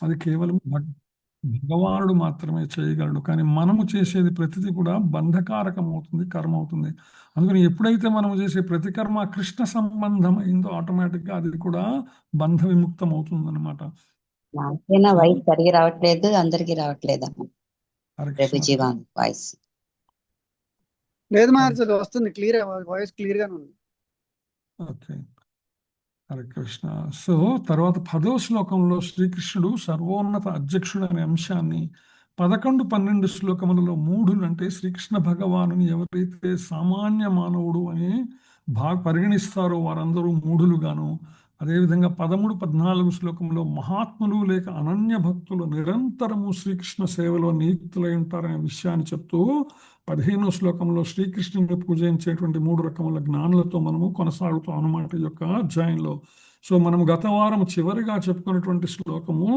అది కేవలం భగవానుడు మాత్రమే చేయగలడు. కానీ మనము చేసేది ప్రతిదీ కూడా బంధకారకం అవుతుంది, కర్మ అవుతుంది. అందుకని ఎప్పుడైతే మనము చేసే ప్రతి కర్మ కృష్ణ సంబంధమైందో ఆటోమేటిక్గా అది కూడా బంధ విముక్తం అవుతుందన్నమాట. నాకైనా సో వాయిస్ సరిగి రావట్లేదు, అందరికి రావట్లేదు అమ్మ. హరే కృష్ణ ప్రభుజీ వాయిస్. లేదు హరే మహర్షి, అది వస్తుంది క్లియర్, వాయిస్ క్లియర్ గానే ఉంది. ఓకే. హరే కృష్ణ. సో తర్వాత 10వ శ్లోకంలో శ్రీకృష్ణుడు సర్వోన్నత అధ్యక్షుడు అనే అంశాన్ని 11, 12 శ్లోకములలో మూఢులు అంటే శ్రీకృష్ణ భగవానుని ఎవరైతే సామాన్య మానవుడు అని పరిగణిస్తారో వారందరూ మూఢులుగాను, అదేవిధంగా 13, 14 శ్లోకంలో మహాత్ములు లేక అనన్య భక్తులు నిరంతరము శ్రీకృష్ణ సేవలో నియుక్తులై ఉంటారనే విషయాన్ని చెప్తూ 15వ శ్లోకంలో శ్రీకృష్ణుని పూజించేటువంటి 3 రకముల జ్ఞానులతో మనము కొనసాగుతాం అన్నమాట ఈ యొక్క అధ్యాయంలో. సో మనం గత వారం చివరిగా చెప్పుకున్నటువంటి శ్లోకము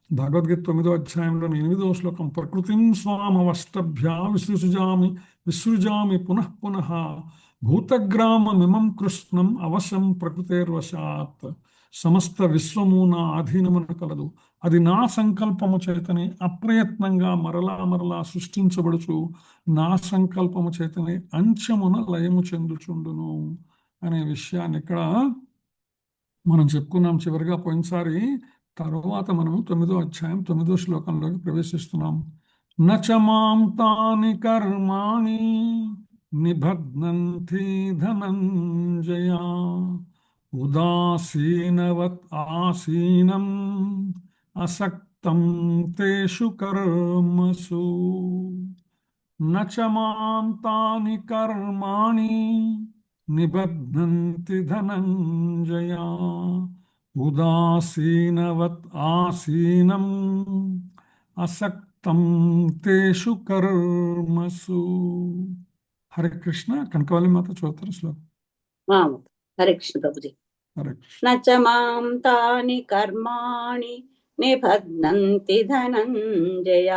భగవద్గీత 9వ అధ్యాయంలోని 8వ శ్లోకం, ప్రకృతిం స్వామవష్టభ్యా విసృజామి పునః పునః భూతగ్రామమిమం కృష్ణం అవశం ప్రకృతేర్వశాత్. సమస్త విశ్వము నా ఆధీనమున కలదు, అది నా సంకల్పము చేతనే అప్రయత్నంగా మరలా మరలా సృష్టించబడుచు నా సంకల్పము చేతనే అంచమున లయము చెందుచుండును అనే విషయాన్ని ఇక్కడ మనం చెప్పుకున్నాం చివరిగా పోయినసారి. తరువాత మనము 9వ అధ్యాయం 9వ శ్లోకంలోకి ప్రవేశిస్తున్నాం. నచమాం తాని కర్మాణి నిబధ్నంతి ధనంజయ ఉదాసీనవత్ ఆసీనం అసక్తం తేషు కర్మసు. నచమాం తాని కర్మాణి నిబధ్నంతి ధనంజయ ఉదాసీనవత్ ఆసీనం అసక్తం తేషు కర్మసు. హరే కృష్ణ. కనకవల్లి మాత చదువుతారు శ్లోకం. హరే కృష్ణ ప్రభుజీ. హరే కృష్ణ. నచమాం తాని కర్మాణి నిబధ్నంతి ధనంజయ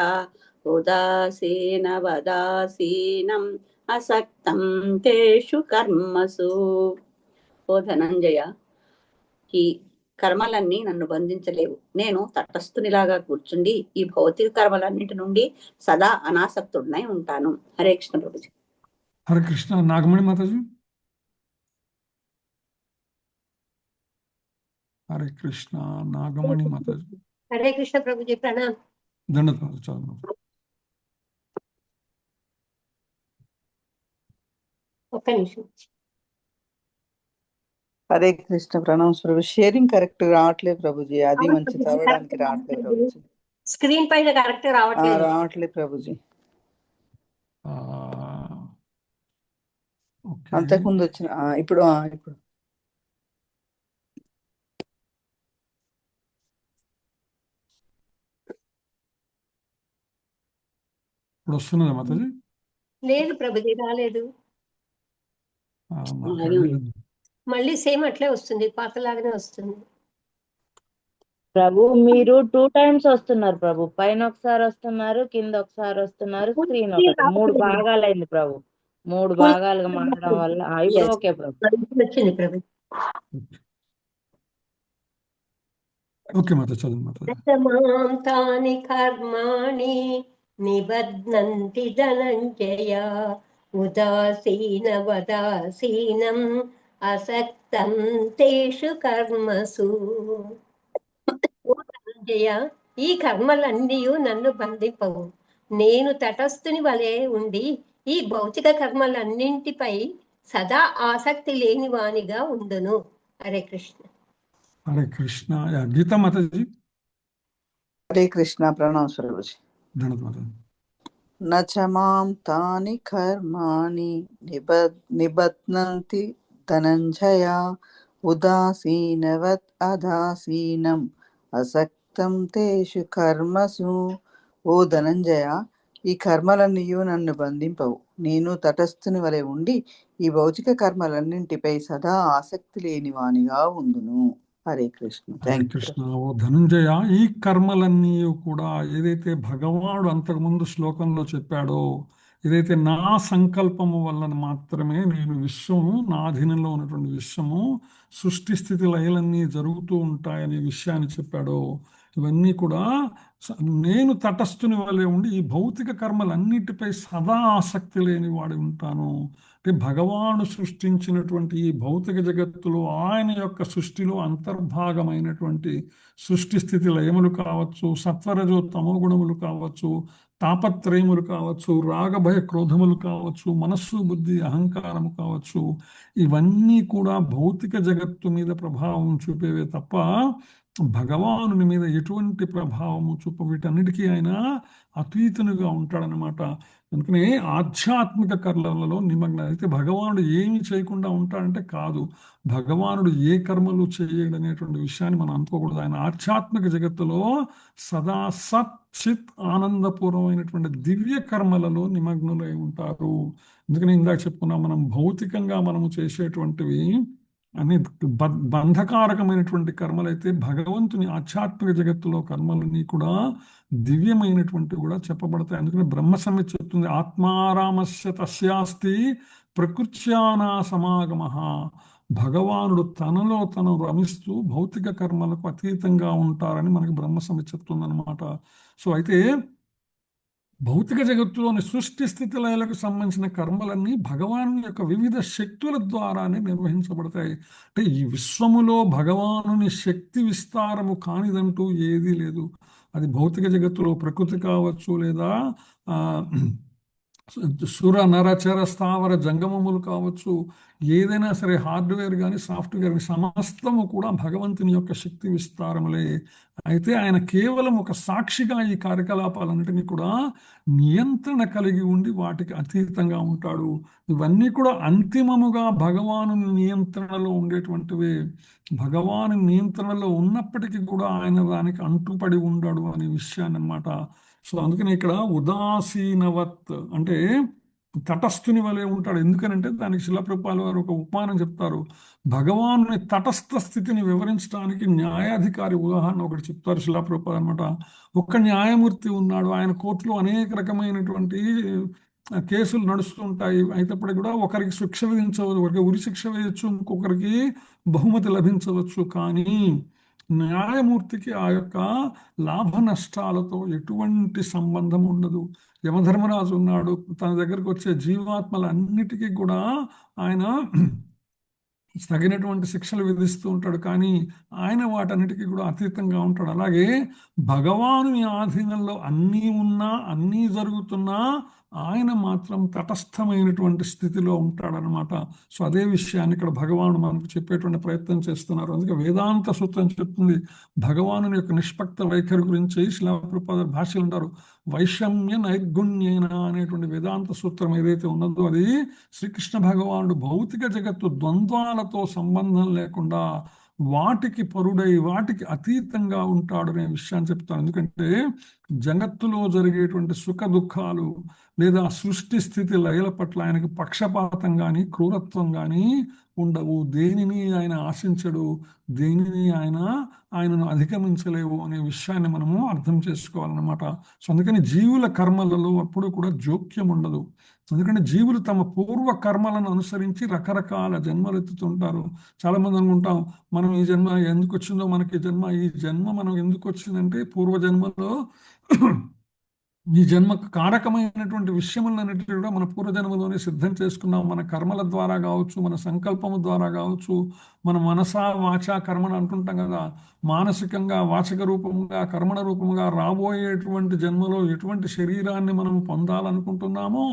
ఉదాసీన వదాసీనం అసక్తం తేషు కర్మసు. ఓ ధనంజయ, ఈ కర్మలన్నీ నన్ను బంధించలేవు. నేను తటస్థునిలాగా కూర్చుండి ఈ భౌతిక కర్మలన్నిటి నుండి సదా అనాసక్తుడినై ఉంటాను. హరే కృష్ణ ప్రభుజీ. హరే కృష్ణ. నాగమణి మాతాజీ. హరే కృష్ణ. నాగమణి మాతాజీ. హరే కృష్ణ ప్రభుజీ. ప్రణామ్. దండత చదువు. ఒక్క నిమిషం. హరే కృష్ణ. ప్రణామ్ ప్రభు. షేరింగ్ కరెక్ట్ రావట్లేదు ప్రభుజీ, అది మంచి చదవడానికి రావట్లేదు ప్రభుజీ. స్క్రీన్ పైన కరెక్ట్ రావట్లేదు ప్రభుజీ. అంతకుముందు వచ్చిన ఇప్పుడు ఇప్పుడు వస్తున్నదా మాతాజీ? లేదు ప్రభుజీ, రాలేదు. మళ్ళీ సేమ్ అట్లే వస్తుంది, పాతలాగానే వస్తుంది. ప్రభు మీరు 2 టైమ్స్ వస్తున్నారు ప్రభు. పైన ఒకసారి వస్తున్నారు, కింద ఒకసారి వస్తున్నారు, స్క్రీన్ ఒకటి. 3 భాగాలైంది ప్రభు. 3 భాగాలుగా మారడం వల్ల ఇప్పుడు ఓకే ప్రభు. వచ్చింది ప్రభు. ఓకే మాత చదువు మాత. నచమాం తాని కర్మాణి నిబధ్నంతి ధనంజయ ఉదాసీన వదాసీనం అసక్తం తేషు కర్మసు. ఓ ధనంజయ, ఈ కర్మలన్నీ నన్ను బంధింపవు. నేను తటస్థుని వలె ఉండి ఈ భౌతిక కర్మలన్నింటిపై సదా ఆసక్తి లేని వానిగా ఉండును. హరే కృష్ణ. హరే కృష్ణ. గీతా మాతాజీ. హరే కృష్ణ. ప్రణామ్ ప్రభుజీ. దండత మాతాజీ. నచమాం తాని కర్మాణి నిబధ్నంతి ధనంజయ ఉదాసీనవత్ అదాసీనం అసక్తం తేషు కర్మసు. ఓ ధనంజయ, ఈ కర్మలన్నీ నన్ను బంధింపవు. నేను తటస్థుని వలె ఉండి ఈ భౌతిక కర్మలన్నింటిపై సదా ఆసక్తి లేని వానిగా ఉండును. హరే కృష్ణ. హరే కృష్ణ. ఓ ధనుంజయ, ఈ కర్మలన్నీ కూడా ఏదైతే భగవానుడు అంతకుముందు శ్లోకంలో చెప్పాడో, ఏదైతే నా సంకల్పము వలన మాత్రమే నేను విశ్వము, నా అధీనంలో ఉన్నటువంటి విశ్వము, సృష్టి స్థితి లయలన్నీ జరుగుతూ ఉంటాయనే విషయాన్ని చెప్పాడో, ఇవన్నీ కూడా నేను తటస్థుని వలె ఉండి ఈ భౌతిక కర్మలన్నిటిపై సదా ఆసక్తి లేని వాడి ఉంటాను. అంటే భగవాను సృష్టించినటువంటి ఈ భౌతిక జగత్తులో ఆయన యొక్క సృష్టిలో అంతర్భాగమైనటువంటి సృష్టి స్థితి లయములు కావచ్చు, సత్వరజో తమో గుణములు కావచ్చు, తాపత్రయములు కావచ్చు, రాగభయ క్రోధములు కావచ్చు, మనస్సు బుద్ధి అహంకారము కావచ్చు, ఇవన్నీ కూడా భౌతిక జగత్తు మీద ప్రభావం చూపేవే తప్ప భగవానుని మీద ఎటువంటి ప్రభావము చూప, వీటన్నిటికీ ఆయన అతీతునిగా ఉంటాడనమాట. అందుకనే ఆధ్యాత్మిక కర్మలలో నిమగ్న అయితే భగవానుడు ఏమి చేయకుండా ఉంటాడంటే కాదు, భగవానుడు ఏ కర్మలు చేయడు అనేటువంటి విషయాన్ని మనం అనుకోకూడదు. ఆయన ఆధ్యాత్మిక జగత్తులో సదా సత్ చిత్ ఆనందపూర్వమైనటువంటి దివ్య కర్మలలో నిమగ్నులై ఉంటారు. అందుకని ఇందాక చెప్పుకున్నాం, మనం భౌతికంగా మనము చేసేటువంటివి అన్ని బంధకారకమైనటువంటి కర్మలైతే భగవంతుని ఆధ్యాత్మిక జగత్తులో కర్మలన్నీ కూడా దివ్యమైనటువంటి కూడా చెప్పబడతాయి. అందుకని బ్రహ్మ సంహిత చెప్తుంది, ఆత్మారామస్య తస్యాస్తి ప్రకృత్యానా సమాగమ. భగవానుడు తనలో తను రమిస్తూ భౌతిక కర్మలకు అతీతంగా ఉంటారని మనకి బ్రహ్మ సంహిత చెప్తుందన్నమాట. సో అయితే భౌతిక జగత్తులోని సృష్టి స్థితి లయలకు సంబంధించిన కర్మలన్నీ భగవాను యొక్క వివిధ శక్తుల ద్వారానే నిర్వహించబడతాయి. అంటే ఈ విశ్వములో భగవానుని శక్తి విస్తారము కానిదంటూ ఏదీ లేదు. అది భౌతిక జగత్తులో ప్రకృతి కావచ్చు, లేదా సుర నరచర స్థావర జంగమములు కావచ్చు, ఏదైనా సరే హార్డ్వేర్ కానీ సాఫ్ట్వేర్ కానీ సమస్తము కూడా భగవంతుని యొక్క శక్తి విస్తారములే. అయితే ఆయన కేవలం ఒక సాక్షిగా ఈ కార్యకలాపాలన్నిటినీ కూడా నియంత్రణ కలిగి ఉండి వాటికి అతీతంగా ఉంటాడు. ఇవన్నీ కూడా అంతిమముగా భగవాను నియంత్రణలో ఉండేటువంటివే. భగవాను నియంత్రణలో ఉన్నప్పటికీ కూడా ఆయన దానికి అంటుపడి ఉండడు అనే విషయాన్ని అన్నమాట. సో అందుకని ఇక్కడ ఉదాసీనవత్ అంటే తటస్థుని వలె ఉంటాడు. ఎందుకనంటే దానికి శిలాప్రభుపాల వారు ఒక ఉపమానం చెప్తారు. భగవానుని తటస్థ స్థితిని వివరించడానికి న్యాయాధికారి ఉదాహరణ ఒకటి చెప్తారు శిలాప్రభుపాద అనమాట. ఒక న్యాయమూర్తి ఉన్నాడు, ఆయన కోర్టులో అనేక రకమైనటువంటి కేసులు నడుస్తూ ఉంటాయి. అయినప్పటికీ కూడా ఒకరికి శిక్ష విధించవచ్చు, ఒకరికి ఉరి శిక్ష వేయచ్చు, ఇంకొకరికి బహుమతి లభించవచ్చు. కానీ న్యాయమూర్తికి ఆ యొక్క లాభ నష్టాలతో ఎటువంటి సంబంధం ఉండదు. యమధర్మరాజు ఉన్నాడు, తన దగ్గరకు వచ్చే జీవాత్మలన్నిటికీ కూడా ఆయన తగినటువంటి శిక్షలు విధిస్తూ ఉంటాడు, కానీ ఆయన వాటన్నిటికీ కూడా అతీతంగా ఉంటాడు. అలాగే భగవానుని ఆధీనంలో అన్నీ ఉన్నా, అన్నీ జరుగుతున్నా ఆయన మాత్రం తటస్థమైనటువంటి స్థితిలో ఉంటాడనమాట. సో అదే విషయాన్ని ఇక్కడ భగవానుడు మనకు చెప్పేటువంటి ప్రయత్నం చేస్తున్నారు. అందుకే వేదాంత సూత్రం చెప్తుంది భగవానుని యొక్క నిష్పక్ష వైఖరి గురించి. శిలాప్రభుపాద భాష్యలు అంటారు, వైషమ్య నైర్గుణ్యేన అనేటువంటి వేదాంత సూత్రం ఏదైతే ఉన్నదో అది శ్రీకృష్ణ భగవానుడు భౌతిక జగత్తు ద్వంద్వాలతో సంబంధం లేకుండా వాటికి పరుడై వాటికి అతీతంగా ఉంటాడు అనే విషయాన్ని చెప్తాను. ఎందుకంటే జగత్తులో జరిగేటువంటి సుఖ దుఃఖాలు లేదా సృష్టి స్థితి లయల పట్ల ఆయనకు పక్షపాతం కానీ క్రూరత్వం కానీ ఉండవు. దేనిని ఆయన ఆశించడు, దేనిని ఆయనను అధిగమించలేవు అనే విషయాన్ని మనము అర్థం చేసుకోవాలన్నమాట. సో అందుకని జీవుల కర్మలలో అప్పుడు కూడా జోక్యం ఉండదు. ఎందుకంటే జీవులు తమ పూర్వ కర్మలను అనుసరించి రకరకాల జన్మలు ఎత్తుతుంటారు. చాలా మంది అనుకుంటాం, మనం ఈ జన్మ ఎందుకు వచ్చిందో, మనకి ఈ జన్మ మనం ఎందుకు వచ్చిందంటే పూర్వజన్మలో ఈ జన్మకు కారకమైనటువంటి విషయములన్నిటినీ కూడా మన పూర్వజన్మలోనే సిద్ధం చేసుకున్నాం. మన కర్మల ద్వారా కావచ్చు, మన సంకల్పము ద్వారా కావచ్చు, మన మనసా వాచా కర్మణ అంటుంటాం కదా, మానసికంగా వాచక రూపంగా కర్మణ రూపంగా రాబోయేటువంటి జన్మలో ఎటువంటి శరీరాన్ని మనం పొందాలనుకుంటున్నామో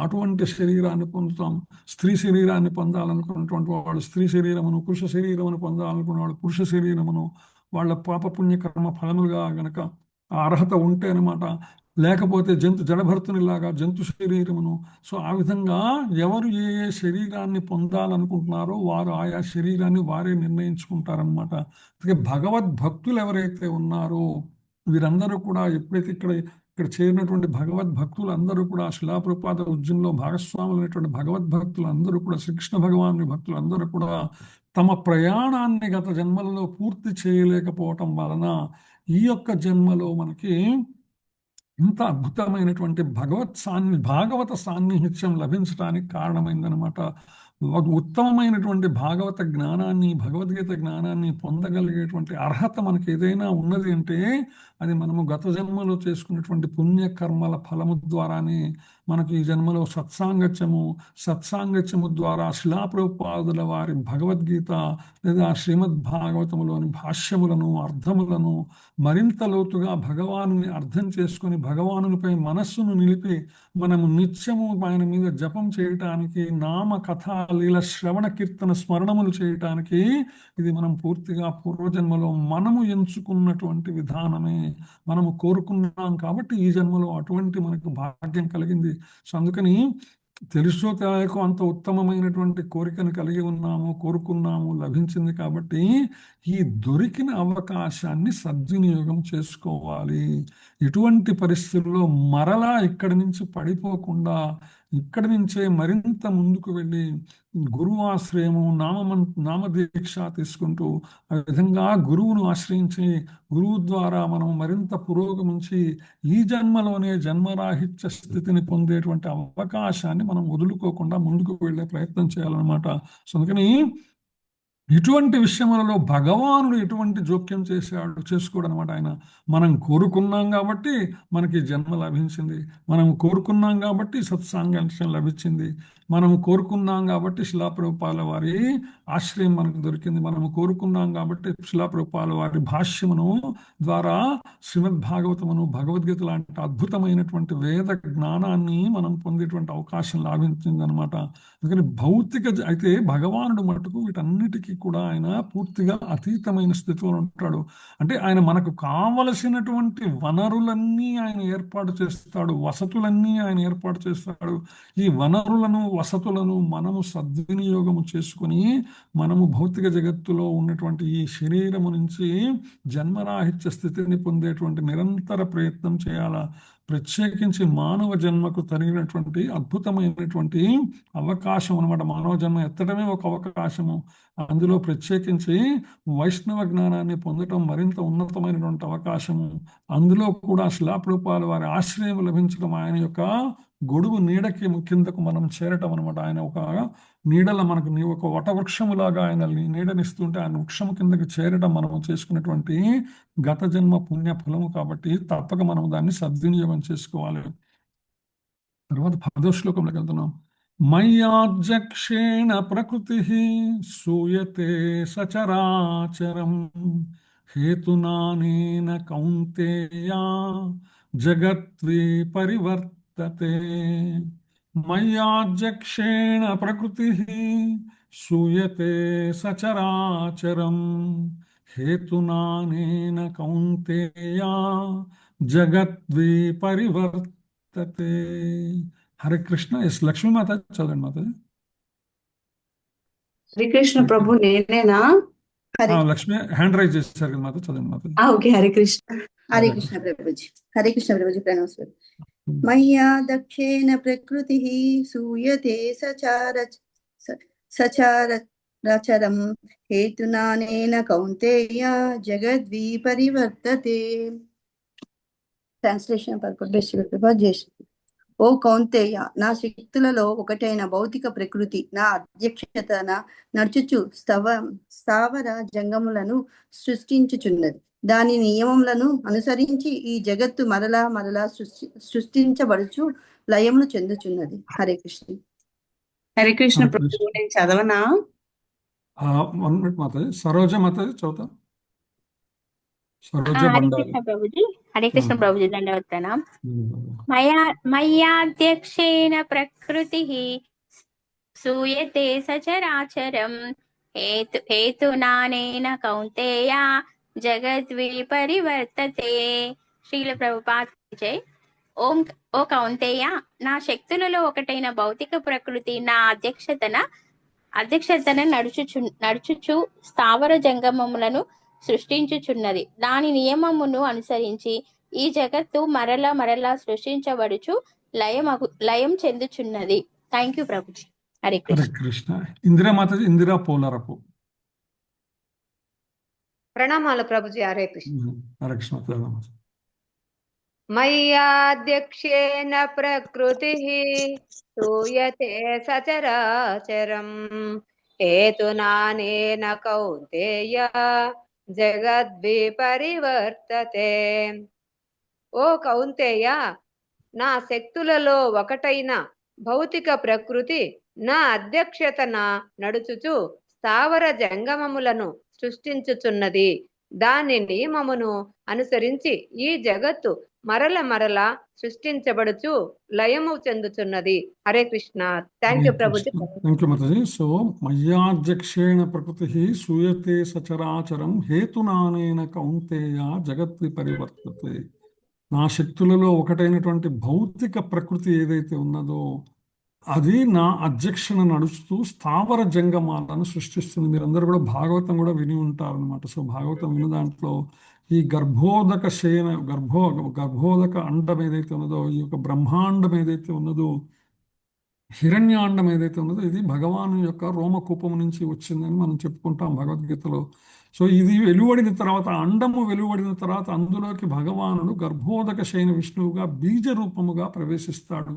అటువంటి శరీరాన్ని పొందుతాం. స్త్రీ శరీరాన్ని పొందాలనుకున్నటువంటి వాడు స్త్రీ శరీరమును, పురుష శరీరమును పొందాలనుకున్నవాడు పురుష శరీరమును, వాళ్ళ పాపపుణ్య కర్మ ఫలములుగా గనక ఆ అర్హత ఉంటే అనమాట. లేకపోతే జడభర్తునిలాగా జంతు శరీరమును. సో ఆ విధంగా ఎవరు ఏ ఏ శరీరాన్ని పొందాలనుకుంటున్నారో వారు ఆయా శరీరాన్ని వారే నిర్ణయించుకుంటారనమాట. అందుకే భగవద్భక్తులు ఎవరైతే ఉన్నారో వీరందరూ కూడా ఎప్పుడైతే ఇక్కడ చేరినటువంటి భగవద్భక్తులు అందరూ కూడా శిలాప్రభుపాద ఉద్యమంలో భాగస్వాములు అనేటువంటి భగవద్భక్తులు అందరూ కూడా శ్రీకృష్ణ భగవాను భక్తులు అందరూ కూడా తమ ప్రయాణాన్ని గత జన్మలలో పూర్తి చేయలేకపోవటం వలన ఈ యొక్క జన్మలో మనకి ఇంత అద్భుతమైనటువంటి భాగవత సాన్నిహిత్యం లభించడానికి కారణమైందనమాట. ఒక ఉత్తమమైనటువంటి భాగవత జ్ఞానాన్ని, భగవద్గీత జ్ఞానాన్ని పొందగలిగేటువంటి అర్హత మనకి ఏదైనా ఉన్నది అంటే అది మనము గత జన్మలో చేసుకున్నటువంటి పుణ్యకర్మల ఫలము ద్వారానే మనకి ఈ జన్మలో సత్సాంగత్యము ద్వారా శిలాప్రభుపాదుల వారి భగవద్గీత లేదా శ్రీమద్ భాగవతములోని భాష్యములను, అర్థములను మరింత లోతుగా భగవానుని అర్థం చేసుకొని భగవానునిపై మనస్సును నిలిపి మనము నిత్యము ఆయన మీద జపం చేయటానికి, నామ కథా లీల శ్రవణ కీర్తన స్మరణములు చేయటానికి ఇది మనం పూర్తిగా పూర్వజన్మలో మనము ఎంచుకున్నటువంటి విధానమే. మనము కోరుకున్నాం కాబట్టి ఈ జన్మలో అటువంటి మనకు భాగ్యం కలిగింది. సో అందుకని తెలుసో తెలియకో అంత ఉత్తమమైనటువంటి కోరికను కలిగి ఉన్నాము, కోరుకున్నాము, లభించింది కాబట్టి ఈ దొరికిన అవకాశాన్ని సద్వినియోగం చేసుకోవాలి. ఎటువంటి పరిస్థితుల్లో మరలా ఇక్కడి నుంచి పడిపోకుండా ఇక్కడి నుంచే మరింత ముందుకు వెళ్ళి గురువాశ్రయము, నామదీక్ష తీసుకుంటూ ఆ విధంగా గురువును ఆశ్రయించి గురువు ద్వారా మనం మరింత పురోగమించి ఈ జన్మలోనే జన్మరాహిత్య స్థితిని పొందేటువంటి అవకాశాన్ని మనం వదులుకోకుండా ముందుకు వెళ్ళే ప్రయత్నం చేయాలన్నమాట. సో అందుకని ఇటువంటి విషయములలో భగవానుడు ఎటువంటి జోక్యం చేసుకోడు అనమాట. ఆయన మనం కోరుకున్నాం కాబట్టి మనకి జన్మ లభించింది, మనం కోరుకున్నాం కాబట్టి సత్సాంగత్యం లభించింది, మనం కోరుకున్నాం కాబట్టి శిలాప్రభుపాల వారి ఆశ్రయం మనకు దొరికింది, మనం కోరుకున్నాం కాబట్టి శిలాప్రభుపాల వారి భాష్యమును ద్వారా శ్రీమద్ భాగవతమును, భగవద్గీత లాంటి అద్భుతమైనటువంటి వేద జ్ఞానాన్ని మనం పొందేటువంటి అవకాశం లాభించింది అనమాట. అందుకని అయితే భగవానుడు మటుకు వీటన్నిటికీ కూడా ఆయన పూర్తిగా అతీతమైన స్థితిలో ఉంటాడు. అంటే ఆయన మనకు కావలసినటువంటి వనరులన్నీ ఆయన ఏర్పాటు చేస్తాడు, వసతులన్నీ ఆయన ఏర్పాటు చేస్తాడు. ఈ వనరులను, వసతులను మనము సద్వినియోగము చేసుకుని మనము భౌతిక జగత్తులో ఉన్నటువంటి ఈ శరీరము నుంచి జన్మరాహిత్య స్థితిని పొందేటువంటి నిరంతర ప్రయత్నం చేయాలా. ప్రత్యేకించి మానవ జన్మకు తగినటువంటి అద్భుతమైనటువంటి అవకాశం అనమాట. మానవ జన్మ ఎత్తడమే ఒక అవకాశము. అందులో ప్రత్యేకించి వైష్ణవ జ్ఞానాన్ని పొందటం మరింత ఉన్నతమైనటువంటి అవకాశము. అందులో కూడా శిలాప్రభుపాల వారి ఆశ్రయం లభించడం, ఆయన యొక్క గొడుగు నీడకి కిందకు మనం చేరటం అనమాట. ఆయన ఒక నీడల మనకు ఒక వటవృక్షములాగా ఆయన నీడనిస్తుంటే ఆయన వృక్షము కిందకి చేరటం మనం చేసుకున్నటువంటి గత జన్మ పుణ్య ఫలము. కాబట్టి తప్పక మనం దాన్ని సద్వినియోగం చేసుకోవాలి. తర్వాత 10వ శ్లోకంలోకి వెళ్తున్నాం. మయ్యాధ్యక్షేణ ప్రకృతి సూయతే సచరాచరం హేతునానేన కౌంతేయా జగద్వి పరివర్తతే. మయ్యాధ్యక్షేణ ప్రకృతి సూయతే సచరాచరం హేతునానేన కౌంతేయా జగద్వి పరివర్తతే. హరే కృష్ణ. ఎస్ లక్ష్మీ మాత చదవండి మాతాజీ. హరికృష్ణ ప్రభు, నేనేనా? లక్ష్మి హ్యాండ్ రైజ్ చేశారు కదా మాత, చదవండి మాతాజీ. ఓకే. హరికృష్ణ. హరే కృష్ణ ప్రభుజీ. హరే కృష్ణ ప్రభుజీ. ప్రణామస్వామి. మయ్యా దక్షేణ ప్రకృతి సూయతే సచారచరం హేతునానేన కౌంతేయ జగద్వి పరివర్తతే. ట్రాన్స్లేషన్ పర్పస్ చేసి, ఓ కౌంతేయ, నా శక్తులలో ఒకటైన భౌతిక ప్రకృతి నా అధ్యక్షతన నడుచుచు స్థావర జంగములను సృష్టించుచున్నది. దాని నియమములను అనుసరించి ఈ జగత్తు మరలా మరలా సృష్టించబడుచు లయములు చెందుచున్నది. హరే కృష్ణ. హరే కృష్ణ ప్రభు, నేను చదవనా? 1 minute మాతాజీ. సరోజ మాతాజీ చదువుతా. సరోజ హరే బండారి. కృష్ణ ప్రభుజీ. హరే కృష్ణ ఆ. ప్రభుజీ. దండవత్తన. ఉమ్. మయ్యాధ్యక్షేణ ప్రకృతి సూయతే సచరాచరం హేతునానేన కౌంతేయ జగద్వి పరివర్తతే. శ్రీల ప్రభుపాద జై. ఓ కౌంతేయ, నా శక్తులలో ఒకటైన భౌతిక ప్రకృతి నా అధ్యక్షతన నడుచుచు స్థావర జంగమములను సృష్టించుచున్నది. దాని నియమమును అనుసరించి ఈ జగత్తు మరలా మరలా సృష్టించబడుచు లయం చెందుచున్నది. Thank you Prabhuji. హరే హరే కృష్ణ. కృష్ణ. ఇందిరా మాతాజీ. ఇందిరా పోలారపు. ప్రణామాలు ప్రభుజీ. హరే కృష్ణ. హరే కృష్ణ. చదవండి మాతాజీ. మయ్యాధ్యక్షేణ ప్రకృతిః శ్రూయతే సచరాచరం హేతునానేన కౌంతేయ జగద్విపరివర్తతే. ఓ కౌంతేయ, నా శక్తులలో ఒకటైన భౌతిక ప్రకృతి నా అధ్యక్షతన నడుచుచు స్థావర జంగమములను సృష్టించుచున్నది. దాని నియమమును అనుసరించి ఈ జగత్తు మరల మరల సృష్టించబడుచు లయము చెందుచున్నది. Hare Krishna. Thank you Prabhuji. Thank you Mataji. So మయ్యాధ్యక్షేణ ప్రకృతి సూయతే సచరాచరం హేతునానేన కౌంతేయ జగత్వి పరివర్తతే. నా శక్తులలో ఒకటైనటువంటి భౌతిక ప్రకృతి ఏదైతే ఉన్నదో అది నా అధ్యక్షణ నడుస్తూ స్థావర జంగమాలను సృష్టిస్తుంది. మీరందరూ కూడా భాగవతం కూడా విని ఉంటారు అనమాట. సో భాగవతం విని దాంట్లో ఈ గర్భోదక శయన గర్భోదక అండం ఏదైతే ఉన్నదో, ఈ యొక్క బ్రహ్మాండం ఏదైతే ఉన్నదో, హిరణ్యాండం ఏదైతే ఉన్నదో, ఇది భగవాను యొక్క రోమకూపం నుంచి వచ్చిందని మనం చెప్పుకుంటాం భగవద్గీతలో. సో ఇది వెలువడిన తర్వాత, అండము వెలువడిన తర్వాత అందులోకి భగవానుడు గర్భోదక శయన విష్ణువుగా బీజ రూపముగా ప్రవేశిస్తాడు.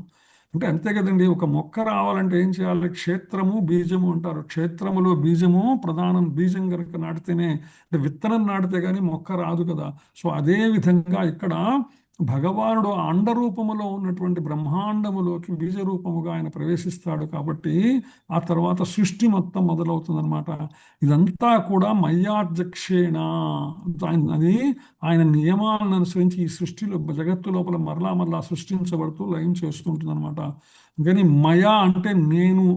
అంటే అంతే కదండి, ఒక మొక్క రావాలంటే ఏం చేయాలి? క్షేత్రము బీజము అంటారు. క్షేత్రములో బీజము ప్రధానం. బీజం కనుక నాటితేనే, అంటే విత్తనం నాటితే కానీ మొక్క రాదు కదా. సో అదే విధంగా ఇక్కడ భగవానుడు ఆ అండరూపములో ఉన్నటువంటి బ్రహ్మాండములోకి బీజ రూపముగా ఆయన ప్రవేశిస్తాడు. కాబట్టి ఆ తర్వాత సృష్టి మొత్తం మొదలవుతుంది అనమాట. ఇదంతా కూడా మయ్యాధ్యక్షేణ, అది ఆయన నియమాలను అనుసరించి ఈ సృష్టిలో జగత్తు లోపల మరలా సృష్టించబడుతూ లయం చేస్తుంటుంది అనమాట. కానీ మయా అంటే నేను,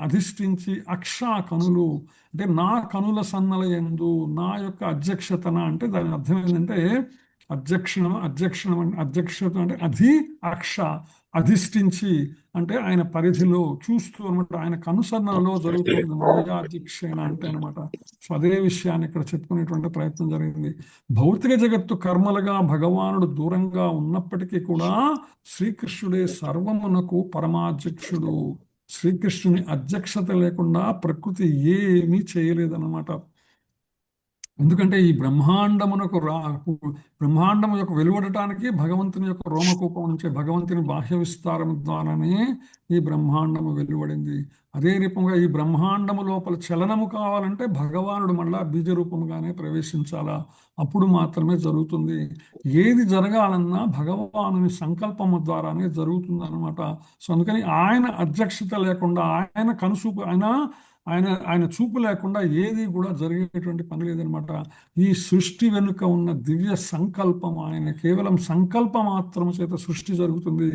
అధిష్ఠించి, అక్ష కనులు అంటే నా కనుల సన్నల యందు నా యొక్క అధ్యక్షతన. అంటే దాని అర్థం ఏంటంటే అధ్యక్షత అంటే అక్ష, అధిష్ఠించి అంటే ఆయన పరిధిలో చూస్తూ అనమాట, ఆయన కనుసన్నలలో జరుగుతుంది మయ్యాధ్యక్షేణ అంటే అనమాట. సో అదే విషయాన్ని ఇక్కడ చెప్పుకునేటువంటి ప్రయత్నం జరిగింది. భౌతిక జగత్తు కర్మలుగా భగవానుడు దూరంగా ఉన్నప్పటికీ కూడా శ్రీకృష్ణుడే సర్వమునకు పరమాధ్యక్షుడు. శ్రీకృష్ణుని అధ్యక్షత లేకుండా ప్రకృతి ఏమీ చేయలేదన్నమాట. ఎందుకంటే ఈ బ్రహ్మాండము యొక్క వెలువడటానికి భగవంతుని యొక్క రోమకూపం నుంచి, భగవంతుని బాహ్య విస్తారం ద్వారానే ఈ బ్రహ్మాండము వెలువడింది. అదే రూపంగా ఈ బ్రహ్మాండము లోపల చలనము కావాలంటే భగవానుడు మళ్ళా బీజ రూపముగానే ప్రవేశించాలా, అప్పుడు మాత్రమే జరుగుతుంది. ఏది జరగాలన్నా భగవానుని సంకల్పము ద్వారానే జరుగుతుంది అనమాట. సో అందుకని ఆయన అధ్యక్షత లేకుండా, ఆయన కనుసూపు, ఆయన చూపు లేకుండా ఏది కూడా జరిగేటువంటి పని లేదనమాట. ఈ సృష్టి వెనుక ఉన్న దివ్య సంకల్పం, ఆయన కేవలం సంకల్ప మాత్రము చేత సృష్టి జరుగుతుంది,